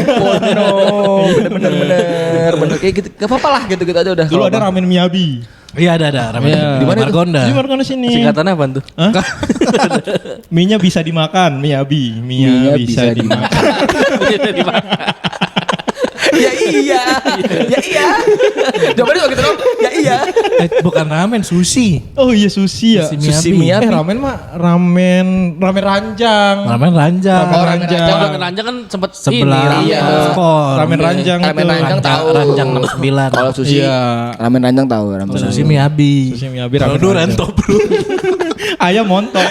[SPEAKER 1] Bener kayak gitu. Gak apa-apa lah gitu-gitu aja udah.
[SPEAKER 3] Dulu ada ramen Miyabi.
[SPEAKER 2] Iya ada ramen.
[SPEAKER 3] Iya.
[SPEAKER 2] Di mana Margonda.
[SPEAKER 3] Di Margonda sini.
[SPEAKER 4] Singkatannya apa tuh?
[SPEAKER 3] Hah? Mie-nya bisa dimakan, Miyabi. Mie-nya bisa dimakan.
[SPEAKER 1] Ya iya. Jawabannya cuma gitu dong. Ya iya.
[SPEAKER 2] Bukan ramen, sushi.
[SPEAKER 3] Oh iya sushi ya.
[SPEAKER 2] Sushi
[SPEAKER 1] Miyabi.
[SPEAKER 3] Ramen mah ramen ranjang.
[SPEAKER 2] Ramen ranjang.
[SPEAKER 3] Ramen ranjang.
[SPEAKER 4] Ramen ranjang kan sempet
[SPEAKER 2] Sebelah
[SPEAKER 4] ini.
[SPEAKER 1] Iya.
[SPEAKER 2] skor.
[SPEAKER 3] Ramen ranjang
[SPEAKER 1] Ramen
[SPEAKER 3] itu.
[SPEAKER 1] ranjang tahu.
[SPEAKER 2] Ranjang 69.
[SPEAKER 1] Kalau sushi,
[SPEAKER 3] Iya.
[SPEAKER 1] ramen ranjang tahu. Ramen
[SPEAKER 2] Sushi
[SPEAKER 1] ranjang.
[SPEAKER 2] Miyabi.
[SPEAKER 3] Sushi Miyabi,
[SPEAKER 2] Kalau
[SPEAKER 3] ramen
[SPEAKER 2] durian
[SPEAKER 3] ranjang.
[SPEAKER 2] Tobrut.
[SPEAKER 3] Ayam montok.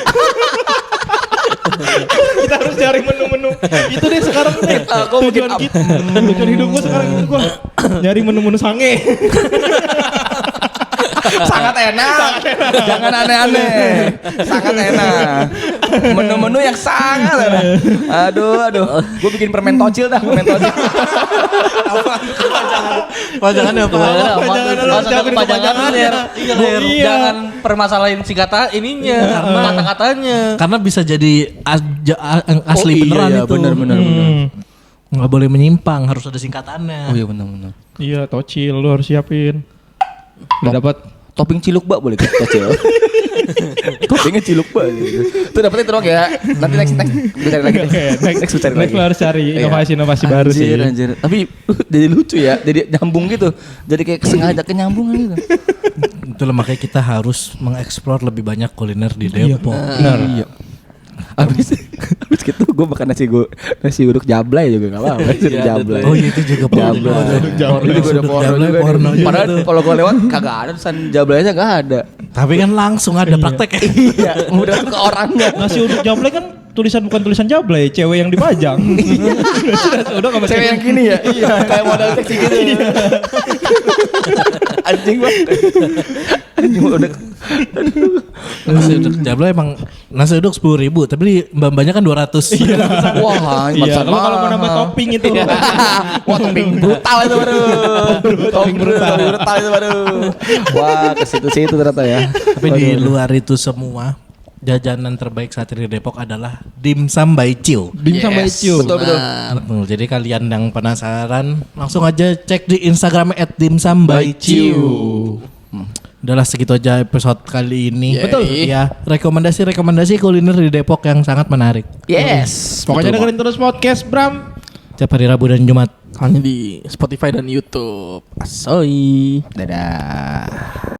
[SPEAKER 3] nyari menu-menu. Itu deh sekarang nih. Tujuan hidup gue sekarang itu gue nyari menu-menu sange.
[SPEAKER 1] Sangat enak. Jangan aneh-aneh. Sangat enak. Menu-menu yang sangat enak. Aduh. Gue bikin permen tocil dah, permen tocil.
[SPEAKER 2] Pajangannya apa?
[SPEAKER 4] Pajangan Ler.
[SPEAKER 2] Iya.
[SPEAKER 4] Jangan permasalahin si kata ininya, kata-katanya.
[SPEAKER 2] Karena bisa jadi asli beneran
[SPEAKER 1] iya,
[SPEAKER 2] itu.
[SPEAKER 1] bener.
[SPEAKER 2] Nggak boleh menyimpang, harus ada singkatannya.
[SPEAKER 1] Oh iya benar.
[SPEAKER 3] Iya, tocil lu harus siapin. Udah dapat
[SPEAKER 1] Topping ciluk bak boleh kita tocil. Toppingnya ciluk bak gitu. Itu dapetnya terus ya. Nanti next gue cari lagi deh. Next gue cari lagi.
[SPEAKER 3] Next lu harus cari inovasi-inovasi baru sih.
[SPEAKER 1] Anjir. Tapi jadi lucu ya. Jadi nyambung gitu. Jadi kayak sengaja kenyambungan gitu.
[SPEAKER 2] Itulah makanya kita harus mengeksplor lebih banyak kuliner di Depok.
[SPEAKER 3] Benar.
[SPEAKER 1] Iya. Abis gitu gue makan nasi uduk jablay juga gak apa-apa. Nasi uduk jablay.
[SPEAKER 2] Oh iya itu juga
[SPEAKER 1] Jablay. Itu juga ada porno juga.
[SPEAKER 2] porno juga
[SPEAKER 1] Padahal
[SPEAKER 2] tuh.
[SPEAKER 1] kalau gue lewat kagak ada tulisan jablaynya gak ada.
[SPEAKER 2] Tapi kan langsung ada praktek.
[SPEAKER 1] Iya, udah ke orangnya.
[SPEAKER 3] Nasi uduk jablay kan bukan tulisan jablay, cewek yang dipajang. Udah enggak
[SPEAKER 1] Cewek yang gini ya? Iya, kayak modal seksi gitu. Anjing banget. Anjing udah.
[SPEAKER 2] Nasi uduk Jabla emang nasi uduk 10.000 tapi mbak-mbaknya kan 200.
[SPEAKER 1] Wah,
[SPEAKER 3] Iya, kalau mau nambah topping itu.
[SPEAKER 1] Wah, topping brutal itu baru. Topping brutal itu baru. Wah, ke situ-situ ternyata ya.
[SPEAKER 2] Tapi di luar itu semua jajanan terbaik saat ini di Depok adalah dimsum by Ciu.
[SPEAKER 3] Dimsum by Ciu.
[SPEAKER 1] Betul.
[SPEAKER 2] Betul. Jadi kalian yang penasaran langsung aja cek di Instagram @dimsumbyciu. Udahlah segitu aja episode kali ini.
[SPEAKER 1] Betul.
[SPEAKER 2] Ya, rekomendasi kuliner di Depok yang sangat menarik.
[SPEAKER 1] Yes.
[SPEAKER 3] Pokoknya dengerin terus podcast Bram.
[SPEAKER 2] Tiap hari Rabu dan Jumat.
[SPEAKER 4] Hanya di Spotify dan YouTube. Asoy.
[SPEAKER 1] Dadah.